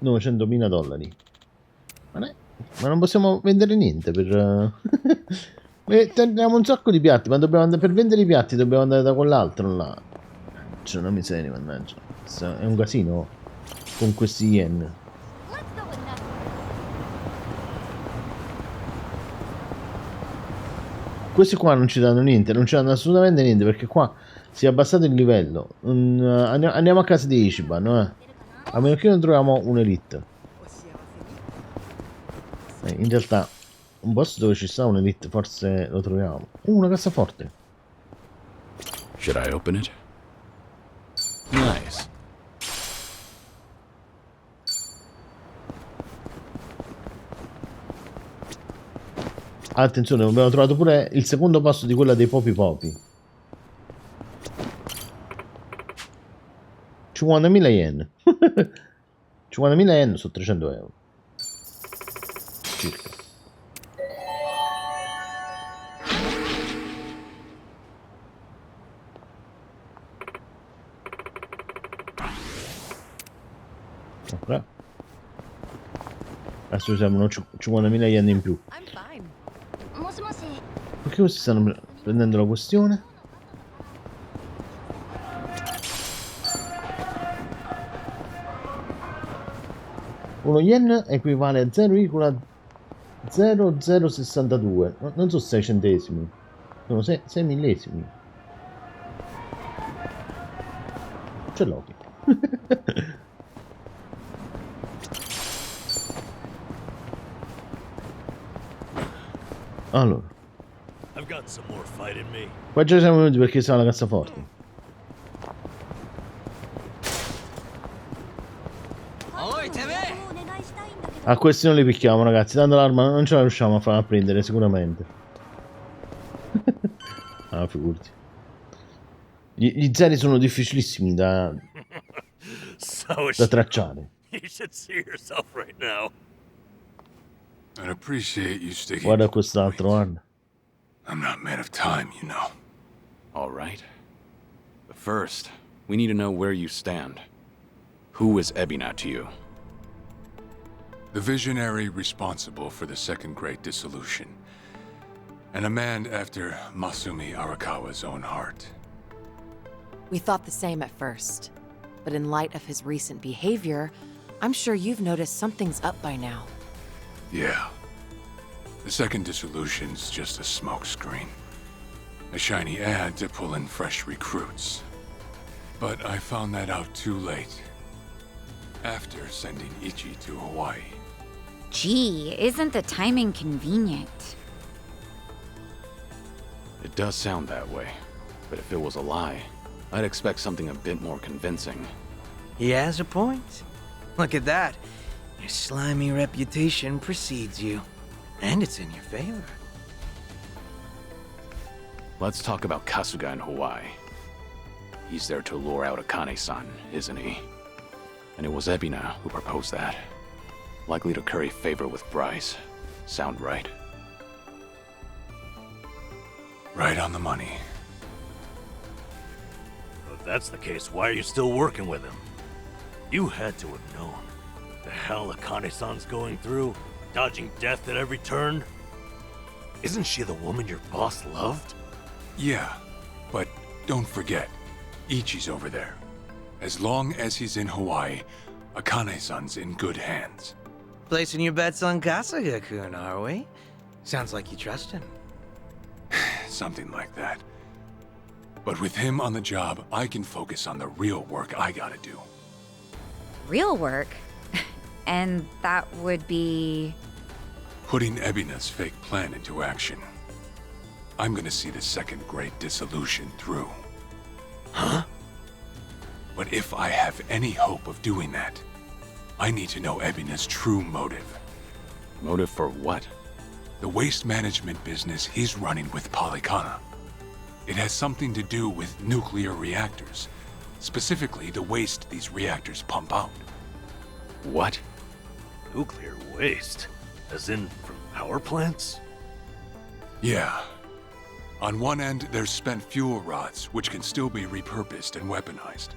900.000 dollari. Ma non possiamo vendere niente per... Teniamo un sacco di piatti, ma dobbiamo andare... per vendere i piatti dobbiamo andare da quell'altro là. C'è una miseria, mannaggia. È un casino con questi yen. Questi qua non ci danno niente, non ci danno assolutamente niente, perché qua si è abbassato il livello. Andiamo a casa di Ichiban, a meno che non troviamo un'elite. In realtà un posto dove ci sta un'elite forse lo troviamo. Una cassaforte. Should I open it? Nice. Attenzione, abbiamo trovato pure il secondo passo di quella dei popi. 50.000 yen. 50.000 yen su 300 euro. Circa. Ok. Adesso usiamo 50.000 yen in più. Perché questi stanno prendendo la questione? Uno yen equivale a 0,0062. Non sono 6 centesimi, sono 6 millesimi. Ce l'ho. Allora, qua già siamo venuti perché siamo alla cassaforte. A questi non li picchiamo, ragazzi, tanto l'arma non ce la riusciamo a far prendere sicuramente. Ah, figurati. Gli zeri sono difficilissimi da tracciare. Guarda quest'altro, guarda. I'm not made of time, you know. All right. But first, we need to know where you stand. Who is Ebina to you? The visionary responsible for the Second Great Dissolution. And a man after Masumi Arakawa's own heart. We thought the same at first. But in light of his recent behavior, I'm sure you've noticed something's up by now. Yeah. The second dissolution's just a smokescreen. A shiny ad to pull in fresh recruits. But I found that out too late. After sending Ichi to Hawaii. Gee, isn't the timing convenient? It does sound that way, but if it was a lie, I'd expect something a bit more convincing. He has a point. Look at that. Your slimy reputation precedes you. And it's in your favor. Let's talk about Kasuga in Hawaii. He's there to lure out Akane-san, isn't he? And it was Ebina who proposed that. Likely to curry favor with Bryce. Sound right? Right on the money. If that's the case, why are you still working with him? You had to have known. The hell Akane-san's going through, dodging death at every turn. Isn't she the woman your boss loved? Yeah, but don't forget, Ichi's over there. As long as he's in Hawaii, Akane-san's in good hands. Placing your bets on Kasuga-kun, are we? Sounds like you trust him. Something like that. But with him on the job, I can focus on the real work I gotta do. Real work? And that would be... Putting Ebina's fake plan into action. I'm gonna see the second great dissolution through. Huh? But if I have any hope of doing that, I need to know Ebina's true motive. Motive for what? The waste management business he's running with Polycana. It has something to do with nuclear reactors. Specifically, the waste these reactors pump out. What? Nuclear waste? As in from power plants? Yeah. On one end, there's spent fuel rods, which can still be repurposed and weaponized.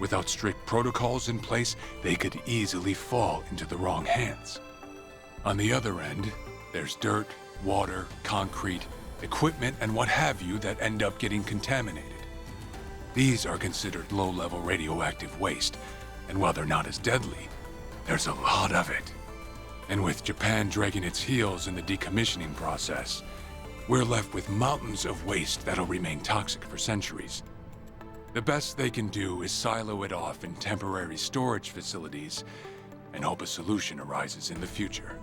Without strict protocols in place, they could easily fall into the wrong hands. On the other end, there's dirt, water, concrete, equipment, and what have you that end up getting contaminated. These are considered low-level radioactive waste, and while they're not as deadly, there's a lot of it. And with Japan dragging its heels in the decommissioning process, we're left with mountains of waste that'll remain toxic for centuries. The best they can do is silo it off in temporary storage facilities and hope a solution arises in the future.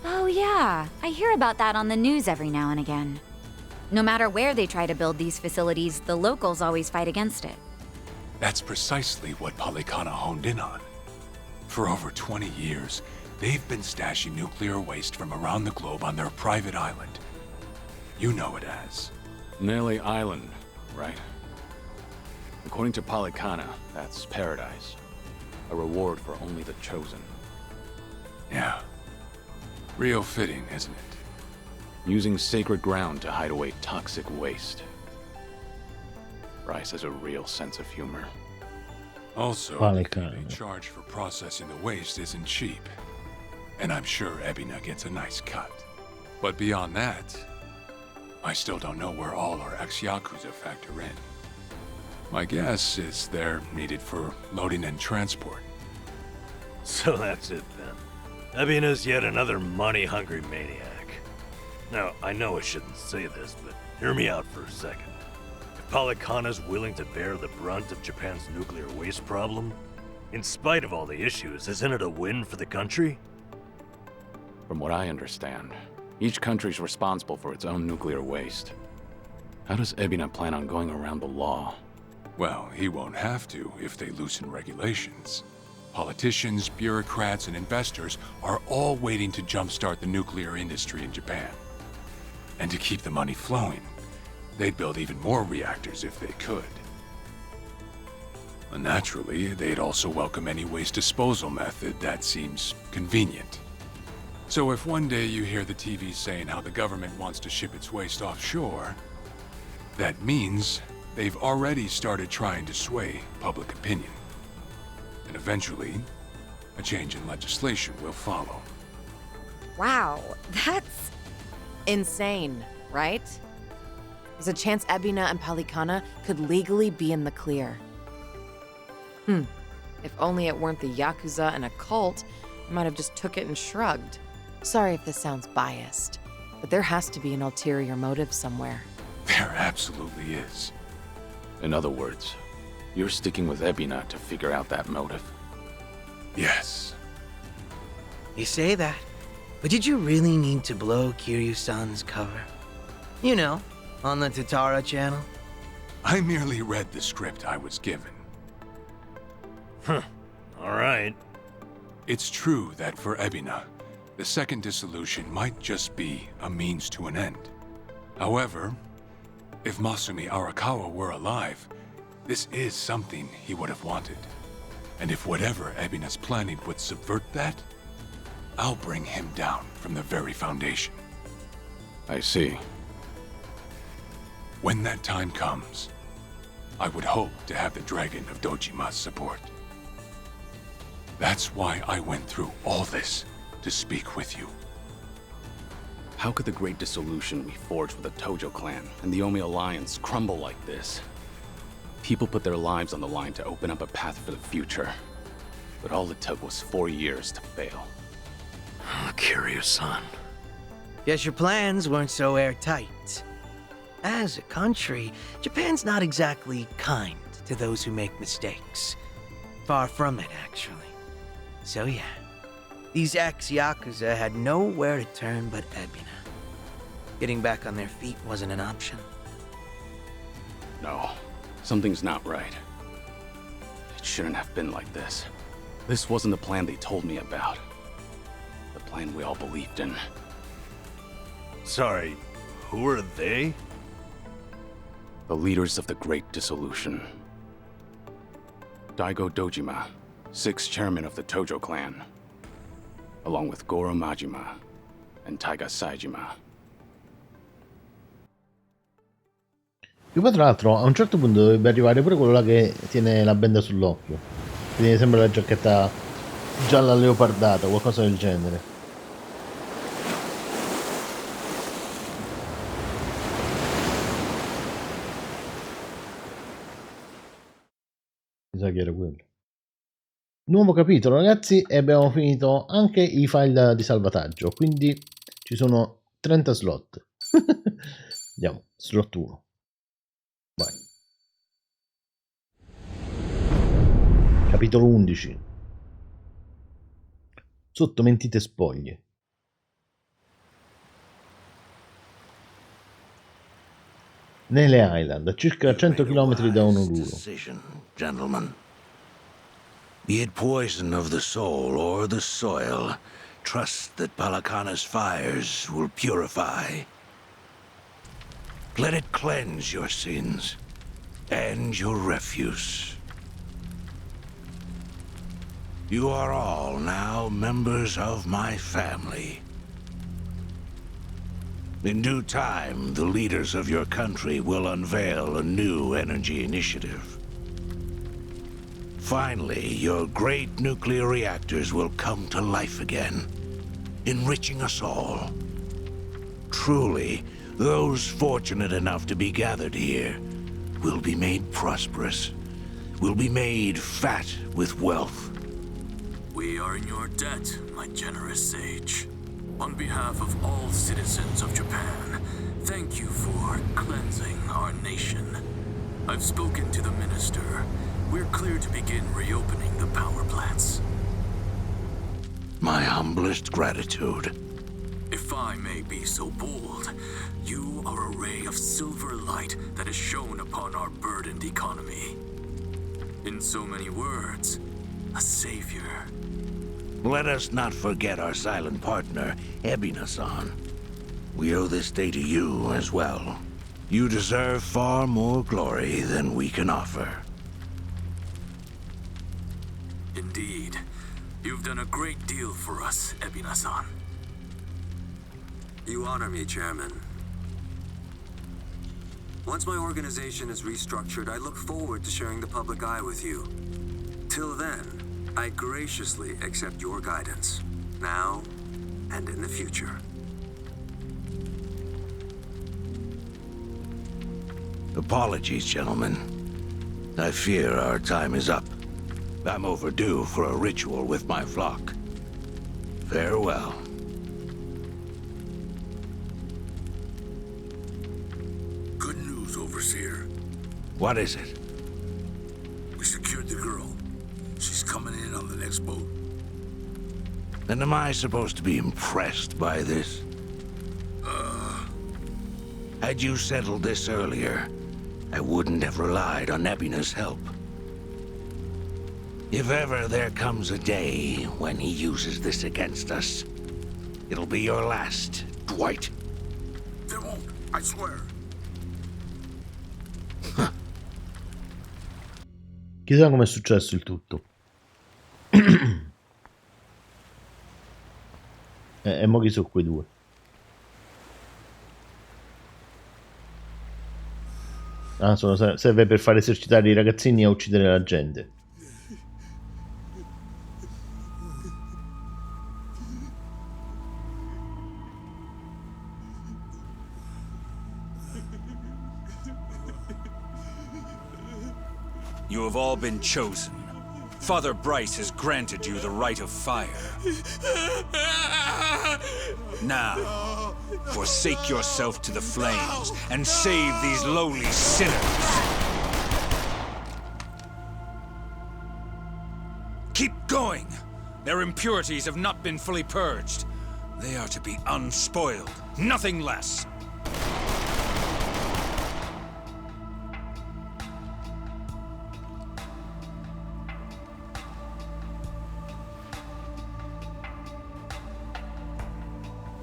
Oh yeah, I hear about that on the news every now and again. No matter where they try to build these facilities, the locals always fight against it. That's precisely what Polycana honed in on. For over 20 years, they've been stashing nuclear waste from around the globe on their private island. You know it as Nelle Island, right? According to Polycana, that's paradise. A reward for only the chosen. Yeah. Real fitting, isn't it? Using sacred ground to hide away toxic waste. Bryce has a real sense of humor. Also, Polycana. the charge for processing the waste isn't cheap. And I'm sure Ebina gets a nice cut. But beyond that, I still don't know where all our ex-Yakuza factor in. My guess is they're needed for loading and transport. So that's it then. Ebina's yet another money-hungry maniac. Now, I know I shouldn't say this, but hear me out for a second. If Polycana's willing to bear the brunt of Japan's nuclear waste problem, in spite of all the issues, isn't it a win for the country? From what I understand, each country's responsible for its own nuclear waste. How does Ebina plan on going around the law? Well, he won't have to if they loosen regulations. Politicians, bureaucrats, and investors are all waiting to jumpstart the nuclear industry in Japan. And to keep the money flowing, they'd build even more reactors if they could. And naturally, they'd also welcome any waste disposal method that seems convenient. So if one day you hear the TV saying how the government wants to ship its waste offshore, that means they've already started trying to sway public opinion. And eventually, a change in legislation will follow. Wow, that's insane, right? There's a chance Ebina and Palikana could legally be in the clear. If only it weren't the Yakuza and a cult, I might have just took it and shrugged. Sorry if this sounds biased, but there has to be an ulterior motive somewhere. There absolutely is. In other words, you're sticking with Ebina to figure out that motive. Yes. You say that, but did you really need to blow Kiryu-san's cover? You know, on the Tatara channel? I merely read the script I was given. Huh. All right. It's true that for Ebina, the second dissolution might just be a means to an end. However, if Masumi Arakawa were alive, this is something he would have wanted. And if whatever Ebina's planning would subvert that, I'll bring him down from the very foundation. I see. When that time comes, I would hope to have the Dragon of Dojima's support. That's why I went through all this, to speak with you. How could the great dissolution we forged with the Tojo clan and the Omi Alliance crumble like this? People put their lives on the line to open up a path for the future. But all it took was 4 years to fail. Kiryu-san. Guess your plans weren't so airtight. As a country, Japan's not exactly kind to those who make mistakes. Far from it, actually. So yeah, these ex-Yakuza had nowhere to turn but Ebina. Getting back on their feet wasn't an option. No, something's not right. It shouldn't have been like this. This wasn't the plan they told me about. The plan we all believed in. Sorry, who are they? The leaders of the Great Dissolution. Daigo Dojima, 6th chairman of the Tojo clan, along with Goro Majima and Taiga Saejima. Che poi tra l'altro a un certo punto dovrebbe arrivare pure quello là che tiene la benda sull'occhio. Che tiene sempre la giacchetta gialla leopardata, qualcosa del genere. Mi sa che era quello. Nuovo capitolo, ragazzi, e abbiamo finito anche i file di salvataggio, quindi ci sono 30 slot. Andiamo, slot 1. Vai. Capitolo 11. Sotto Mentite Spoglie. Nelle Island, a circa 100 km da Honolulu. Gentlemen. Be it poison of the soul or the soil, trust that Palakana's fires will purify. Let it cleanse your sins and your refuse. You are all now members of my family. In due time, the leaders of your country will unveil a new energy initiative. Finally, your great nuclear reactors will come to life again, enriching us all. Truly, those fortunate enough to be gathered here will be made prosperous, will be made fat with wealth. We are in your debt, my generous sage. On behalf of all citizens of Japan, thank you for cleansing our nation. I've spoken to the minister. We're clear to begin reopening the power plants. My humblest gratitude. If I may be so bold, you are a ray of silver light that has shone upon our burdened economy. In so many words, a savior. Let us not forget our silent partner, Ebina-san. We owe this day to you as well. You deserve far more glory than we can offer. Indeed. You've done a great deal for us, Ebina-san. You honor me, Chairman. Once my organization is restructured, I look forward to sharing the public eye with you. Till then, I graciously accept your guidance, now and in the future. Apologies, gentlemen. I fear our time is up. I'm overdue for a ritual with my flock. Farewell. Good news, Overseer. What is it? We secured the girl. She's coming in on the next boat. And am I supposed to be impressed by this? Had you settled this earlier, I wouldn't have relied on Ebina's help. If ever there comes a day when he uses this against us, it'll be your last, Dwight. There won't, I swear. Chissà com'è successo il tutto. E mo chi sono quei due? Ah, serve per far esercitare i ragazzini a uccidere la gente. You have all been chosen. Father Bryce has granted you the right of fire. Now, forsake yourself to the flames and save these lowly sinners. Keep going. Their impurities have not been fully purged. They are to be unspoiled, nothing less.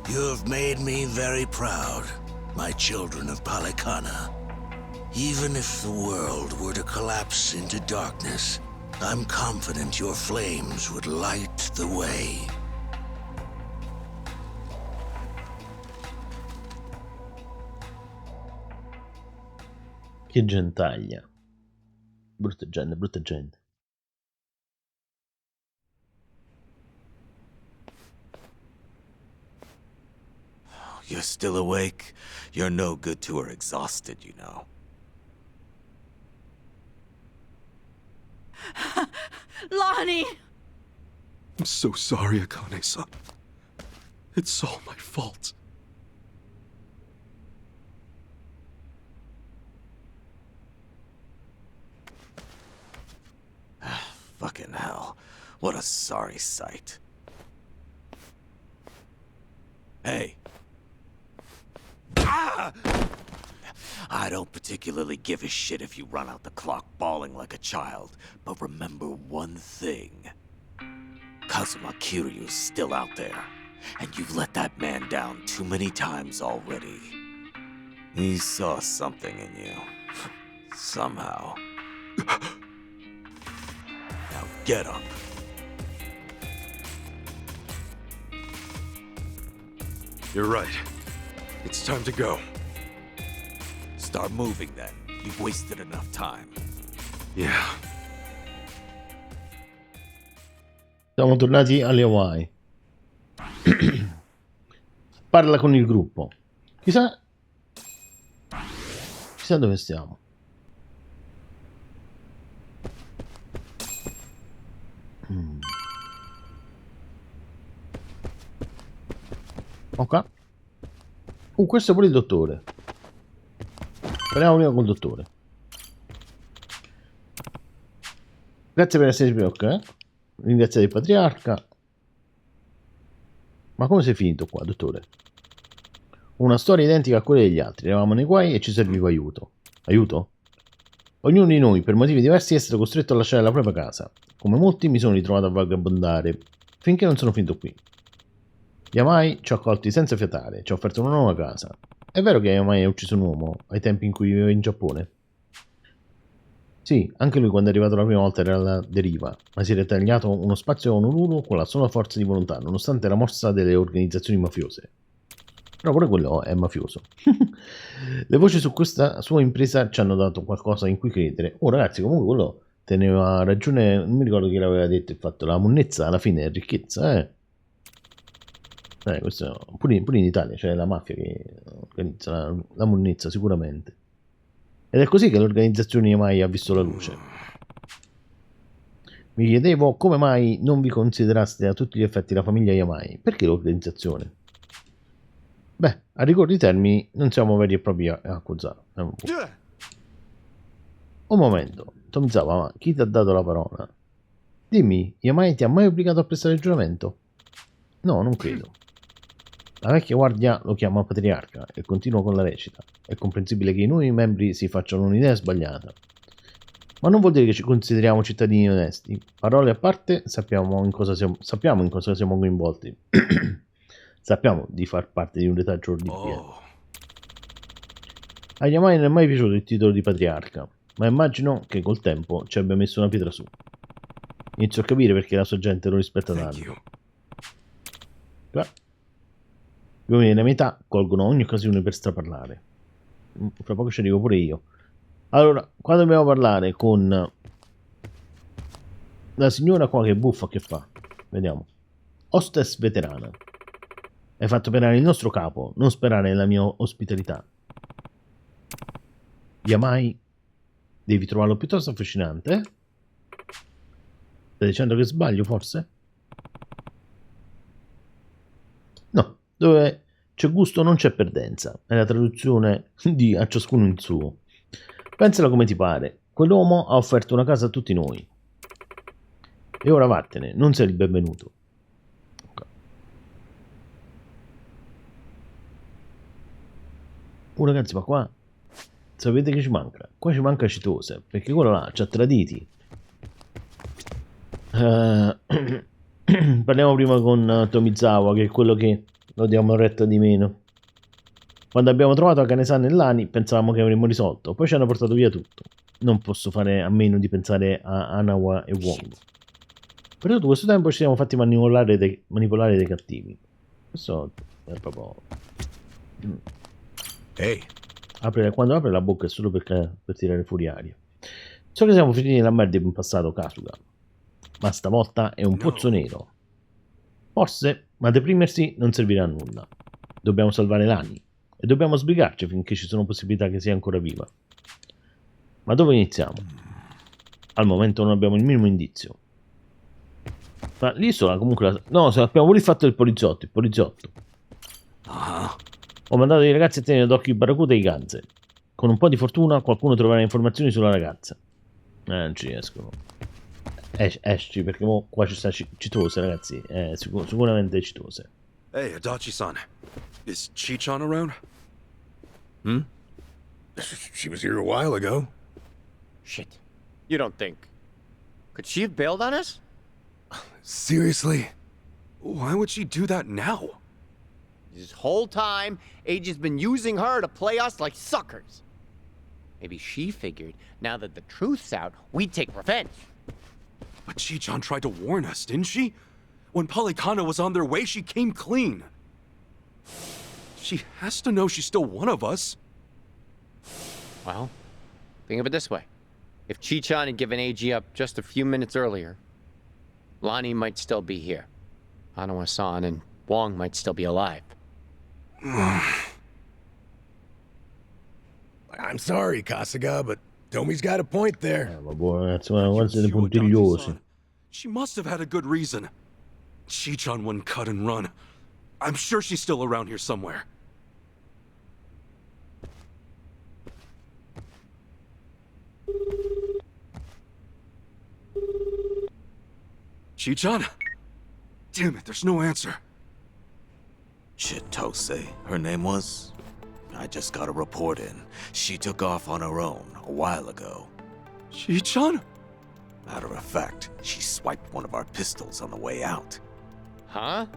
You have made me very proud, my children of Palikana. Even if the world were to collapse into darkness, I'm confident your flames would light the way. Che gentaglia. Brutta gente, brutta gente. You're still awake? You're no good to her exhausted, you know. Lonnie! I'm so sorry, Akane-san. It's all my fault. Fucking hell. What a sorry sight. Hey. Ah! I don't particularly give a shit if you run out the clock bawling like a child, but remember one thing. Kazuma Kiryu's still out there, and you've let that man down too many times already. He saw something in you. Somehow. Now get up. You're right. It's time to go. Start moving then. You've wasted enough time. Yeah. Siamo tornati alle Hawaii. Parla con il gruppo. Chissà dove stiamo. Ok. Questo è pure il dottore. Parliamo prima col dottore. Grazie per essere qui, ok? Ringraziate il patriarca. Ma come sei finito qua, dottore? Una storia identica a quella degli altri. Eravamo nei guai e ci serviva aiuto. Aiuto? Ognuno di noi, per motivi diversi, è stato costretto a lasciare la propria casa. Come molti, mi sono ritrovato a vagabondare, finché non sono finito qui. Yamai ci ha accolti senza fiatare, ci ha offerto una nuova casa. È vero che Yamai ha ucciso un uomo ai tempi in cui viveva in Giappone? Sì, anche lui quando è arrivato la prima volta era alla deriva, ma si era tagliato uno spazio a Honolulu con la sola forza di volontà, nonostante la morsa delle organizzazioni mafiose. Però pure quello è mafioso. Le voci su questa sua impresa ci hanno dato qualcosa in cui credere. Oh ragazzi, comunque quello teneva ragione, non mi ricordo chi l'aveva detto, il fatto la monnezza alla fine è ricchezza, questo pure in Italia c'è la mafia che organizza la monnezza sicuramente. Ed è così che l'organizzazione Yamai ha visto la luce. Mi chiedevo come mai non vi consideraste a tutti gli effetti la famiglia Yamai. Perché l'organizzazione? Beh, a ricordo i termini non siamo veri e propri Yakuza. Un momento, Tomizawa, ma chi ti ha dato la parola? Dimmi, Yamai ti ha mai obbligato a prestare il giuramento? No, non credo. La vecchia guardia lo chiama patriarca e continua con la recita. È comprensibile che i nuovi membri si facciano un'idea sbagliata. Ma non vuol dire che ci consideriamo cittadini onesti. Parole a parte, sappiamo in cosa siamo coinvolti. Sappiamo di far parte di un retaggio orribile. A Yamai non è mai piaciuto il titolo di patriarca, ma immagino che col tempo ci abbia messo una pietra su. Inizio a capire perché la sua gente lo rispetta tanto. Gli uomini della metà colgono ogni occasione per straparlare. Fra poco ci arrivo pure io. Allora, quando dobbiamo parlare con la signora qua che buffa, che fa? Vediamo. Hostess veterana. Hai fatto penare il nostro capo, non sperare nella mia ospitalità. Yamai, devi trovarlo piuttosto affascinante, eh? Stai dicendo che sbaglio, forse? No, dove c'è gusto non c'è perdenza. È la traduzione di A ciascuno il suo. Pensala come ti pare. Quell'uomo ha offerto una casa a tutti noi. E ora vattene, non sei il benvenuto. Oh ragazzi, ma qua sapete che ci manca? Qua ci manca Citose, perché quello là ci ha traditi. Parliamo prima con Tomizawa, che è quello che lo diamo retta di meno. Quando abbiamo trovato Akane-san e Lani pensavamo che avremmo risolto, poi ci hanno portato via tutto. Non posso fare a meno di pensare a Hanawa e Wong. Per tutto questo tempo ci siamo fatti manipolare dai cattivi. Questo è proprio... Ehi. Quando apre la bocca è solo per tirare fuori aria. So che siamo finiti nella merda in passato, Kasuga, ma stavolta è un pozzo nero. Forse, ma deprimersi non servirà a nulla. Dobbiamo salvare Lani e dobbiamo sbrigarci finché ci sono possibilità che sia ancora viva. Ma dove iniziamo? Al momento non abbiamo il minimo indizio. Ma l'isola comunque... No, abbiamo pure fatto il poliziotto. Ho mandato i ragazzi a tenere d'occhio i Barracuda e i Ganze. Con un po' di fortuna qualcuno troverà informazioni sulla ragazza. Non ci riescono. Esci, perché qua ci sta Citose, ragazzi. Sicuramente Citose. Hey, Adachi-san. Is Chi-chan around? Hmm? She was here a while ago. Shit. You don't think... Could she have bailed on us? Seriously? Why would she do that now? This whole time, Age's been using her to play us like suckers. Maybe she figured, now that the truth's out, we'd take revenge. But Chi-chan tried to warn us, didn't she? When Polycana was on their way, she came clean. She has to know she's still one of us. Well, think of it this way. If Chi-chan had given AG up just a few minutes earlier, Lonnie might still be here. Hanawa-san and Wong might still be alive. I'm sorry, Kasuga, but Tomi's got a point there. She must have had a good reason. Chi-chan wouldn't cut and run. I'm sure she's still around here somewhere. Chi-chan? Damn it, there's no answer. Chitose, her name was? I just got a report in. She took off on her own a while ago. Chi-chan? Matter of fact, she swiped one of our pistols on the way out. Huh?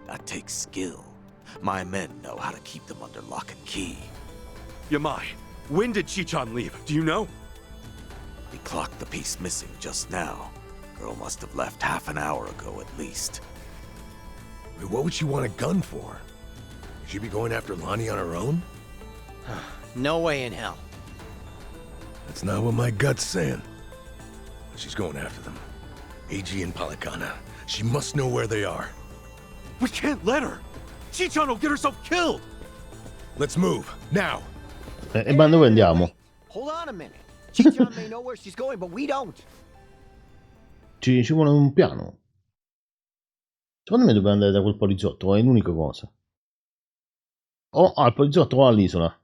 That takes skill. My men know how to keep them under lock and key. Yamai, when did Chi-chan leave? Do you know? We clocked the piece missing just now. Girl must have left half an hour ago at least. What would she want a gun for? Would she be going after Lonnie on her own? No way in hell. That's not what my gut's saying. She's going after them. AG and Policana. She must know where they are. We can't let her! Chichan will get herself killed! Let's move, now! Ma dove andiamo? Hold on a minute. Chichan may know where she's going, but we don't. Ci vuole un piano. Secondo me dobbiamo andare da quel poliziotto, è l'unica cosa. O al poliziotto o all'isola.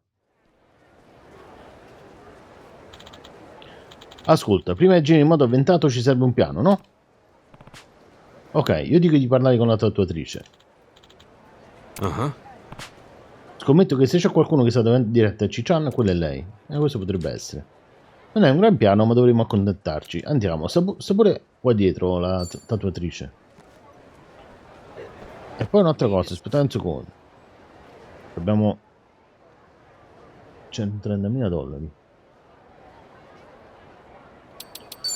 Ascolta, prima di agire in modo avventato ci serve un piano, no? Ok, io dico di parlare con la tatuatrice. Scommetto che se c'è qualcuno che sta davanti diretta a Chichan, quella è lei. E questo potrebbe essere. Non è un gran piano, ma dovremmo accontentarci. Andiamo, sta pure qua dietro la tatuatrice. E poi un'altra cosa, aspettate un secondo. Abbiamo $130.000.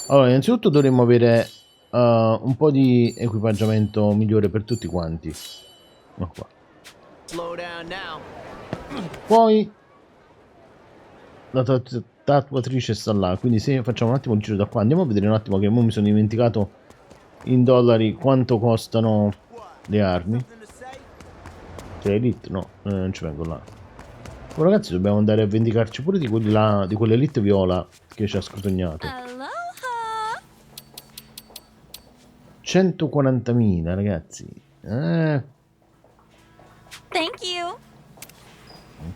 Allora, innanzitutto dovremmo avere un po' di equipaggiamento migliore per tutti quanti. Qua. Poi la tatuatrice sta là, quindi se facciamo un attimo il giro da qua, andiamo a vedere un attimo, che ora mi sono dimenticato in dollari quanto costano le armi. C'è Elite? No, non ci vengo là. Oh, ragazzi, dobbiamo andare a vendicarci pure di quelli là, di quell'Elite viola che ci ha scrutognato. 140.000, ragazzi. Thank you.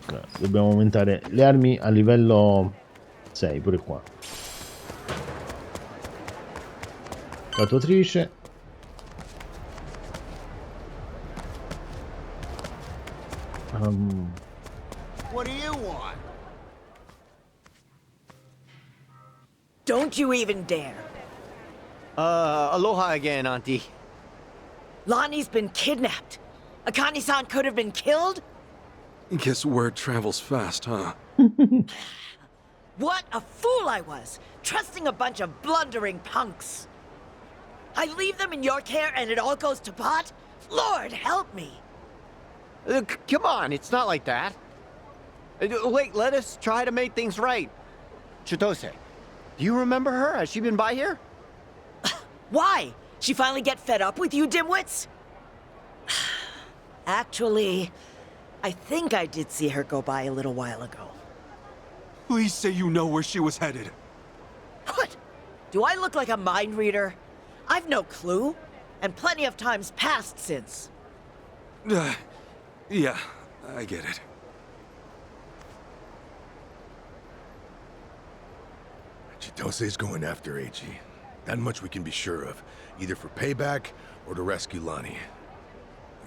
Ok, dobbiamo aumentare le armi a livello 6 pure qua. Tatuatrice. What do you want? Don't you even dare. Aloha again, Auntie. Lonnie's been kidnapped. Akane-san could have been killed? Guess word travels fast, huh? What a fool I was, trusting a bunch of blundering punks. I leave them in your care and it all goes to pot? Lord help me. Come on, it's not like that. Wait, let us try to make things right. Chitose, do you remember her? Has she been by here? Why? She finally get fed up with you dimwits? Actually, I think I did see her go by a little while ago. Please say you know where she was headed. What? Do I look like a mind reader? I've no clue, and plenty of times passed since. Yeah, I get it. Chitose's going after AG. That much we can be sure of, either for payback or to rescue Lonnie.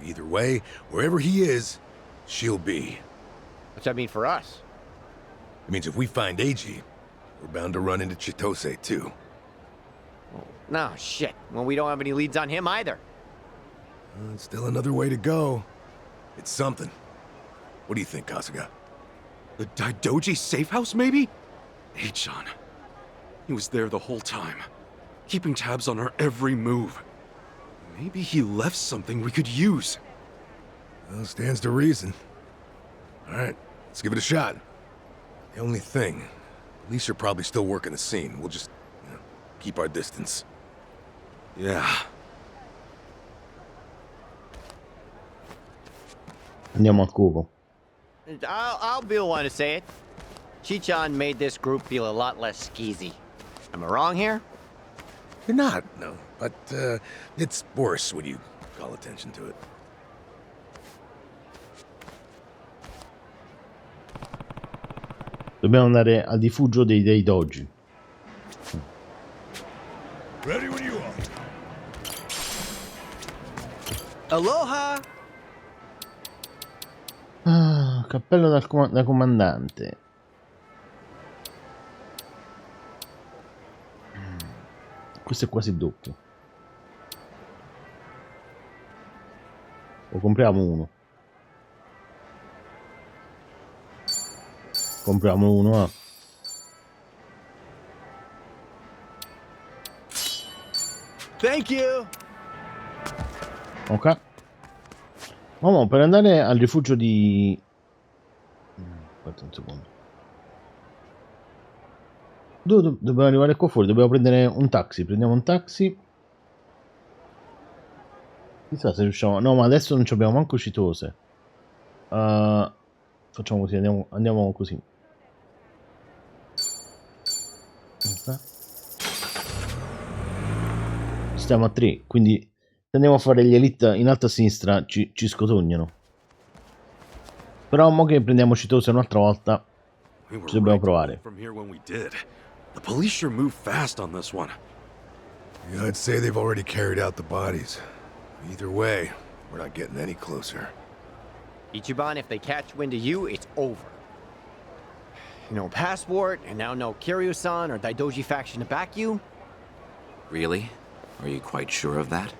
Either way, wherever he is, she'll be. What's that mean for us? It means if we find AG, we're bound to run into Chitose too. No, shit. Well, we don't have any leads on him either. Still another way to go. It's something. What do you think, Kasuga? The Daidoji safe house, maybe? Hey-chan. He was there the whole time, keeping tabs on her every move. Maybe he left something we could use. Well, stands to reason. All right, let's give it a shot. The only thing, police are probably still working the scene. We'll just, keep our distance. Yeah. Andiamo al cubo. I'll be the one to say it. Chichan made this group feel a lot less skeezy. Am I wrong here? You're not, no. But, it's worse when you call attention to it. Dobbiamo andare al rifugio dei Daidoji. Ready when you are. Aloha! Ah, cappello da comandante. Questo è quasi doppio. O compriamo uno. Compriamo uno, Thank you! Ok. Uomo, per andare al rifugio di... Aspetta un secondo. Dobbiamo arrivare qua fuori, dobbiamo prendere un taxi. Prendiamo un taxi. Chissà se riusciamo. No, ma adesso non ci abbiamo manco citose. Facciamo così, andiamo così. Okay. Stiamo a 3, quindi se andiamo a fare gli elite in alto a sinistra ci scotognano. Però mo che prendiamo citose un'altra volta ci dobbiamo provare. The police sure move fast on this one. Yeah, I'd say they've already carried out the bodies. Either way, we're not getting any closer. Ichiban, if they catch wind of you, it's over. No passport, and now no Kiryu-san or Daidoji faction to back you. Really? Are you quite sure of that?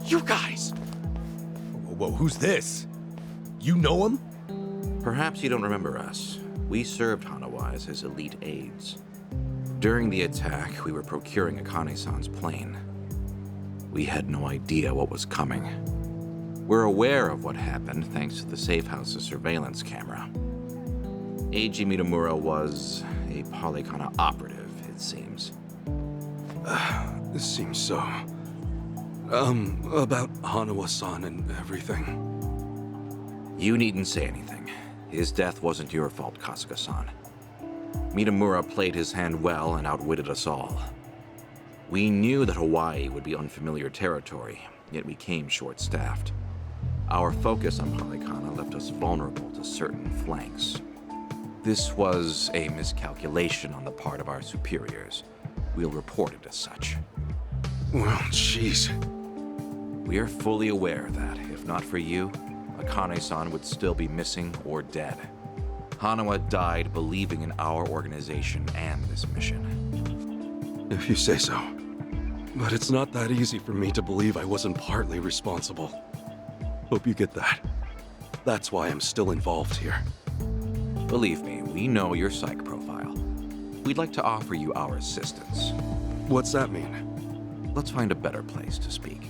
You guys! Whoa, who's this? You know him? Perhaps you don't remember us. We served Hanawa as his elite aides. During the attack, we were procuring Akane-san's plane. We had no idea what was coming. We're aware of what happened thanks to the safe house's surveillance camera. Eiji Mitamura was a Polycana operative, it seems. This seems so... about Hanawa-san and everything. You needn't say anything. His death wasn't your fault, Kasuga-san. Mitamura played his hand well and outwitted us all. We knew that Hawaii would be unfamiliar territory, yet we came short-staffed. Our focus on Polycana left us vulnerable to certain flanks. This was a miscalculation on the part of our superiors. We'll report it as such. Well, jeez. We are fully aware that, if not for you, Akane-san would still be missing or dead. Hanawa died believing in our organization and this mission. If you say so. But it's not that easy for me to believe I wasn't partly responsible. Hope you get that. That's why I'm still involved here. Believe me, we know your psych profile. We'd like to offer you our assistance. What's that mean? Let's find a better place to speak.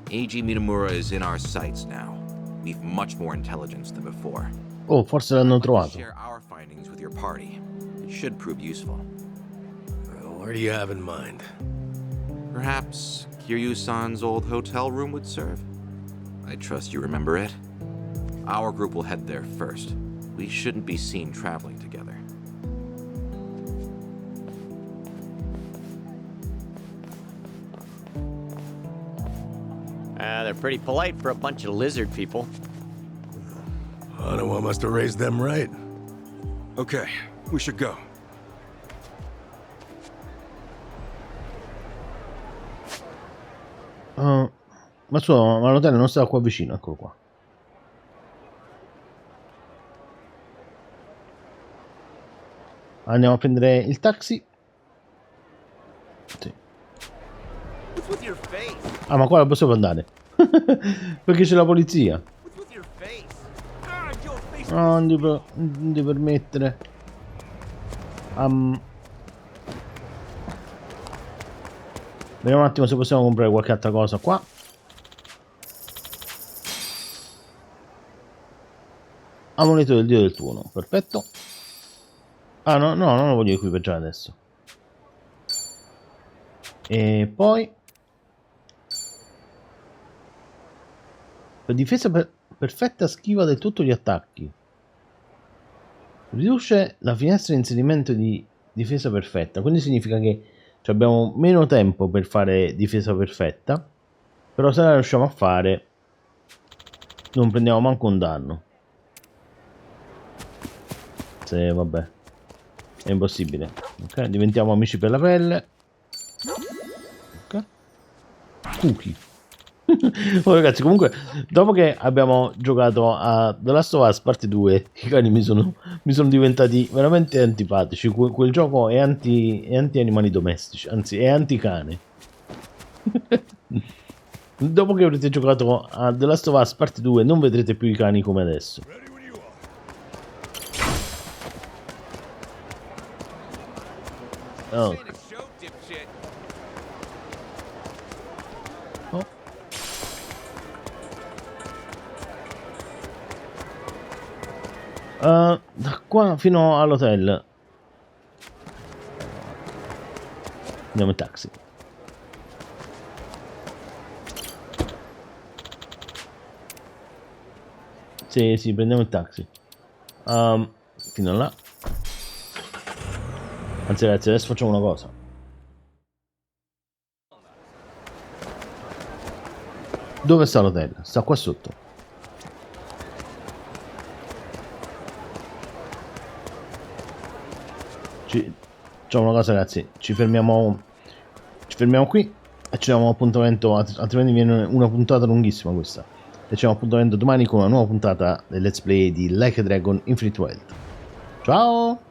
Eiji Mitamura is in our sights now. We've much more intelligence than before. Oh, forse l'hanno trovato. Share our findings with your party. It should prove useful. What do you have in mind? Perhaps Kiryu-san's old hotel room would serve? I trust you remember it. Our group will head there first. We shouldn't be seen traveling together. They're pretty polite for a bunch of lizard people. Hanawa must have raised them right. Okay, we should go. Ma l'hotel non stava qua vicino, eccolo qua. Andiamo a prendere il taxi. Sì. Ah, ma qua non possiamo andare. Perché c'è la polizia. No, non devi permettere. Vediamo un attimo se possiamo comprare qualche altra cosa qua. Amuleto del dio del tuono, perfetto. Ah no, no, non lo voglio equipaggiare adesso. E poi per difesa perfetta schiva del tutto gli attacchi. Riduce la finestra di inserimento di difesa perfetta, quindi significa che abbiamo meno tempo per fare difesa perfetta, però se la riusciamo a fare non prendiamo manco un danno. Se vabbè, è impossibile. Ok, diventiamo amici per la pelle. Ok, cookie. Oh ragazzi, comunque dopo che abbiamo giocato a The Last of Us parte 2, i cani mi sono diventati veramente antipatici. Quel gioco è anti animali domestici, anzi è anti cane. Dopo che avrete giocato a The Last of Us parte 2 non vedrete più i cani come adesso. Okay. Da qua fino all'hotel Andiamo in taxi. Sì, prendiamo il taxi. Fino a là. Anzi ragazzi, adesso facciamo una cosa. Dove sta l'hotel? Sta qua sotto. Facciamo una cosa ragazzi, ci fermiamo qui e ci diamo appuntamento, altrimenti viene una puntata lunghissima questa. E ci diamo appuntamento domani con una nuova puntata del Let's Play di Like a Dragon Infinite Wealth. Ciao!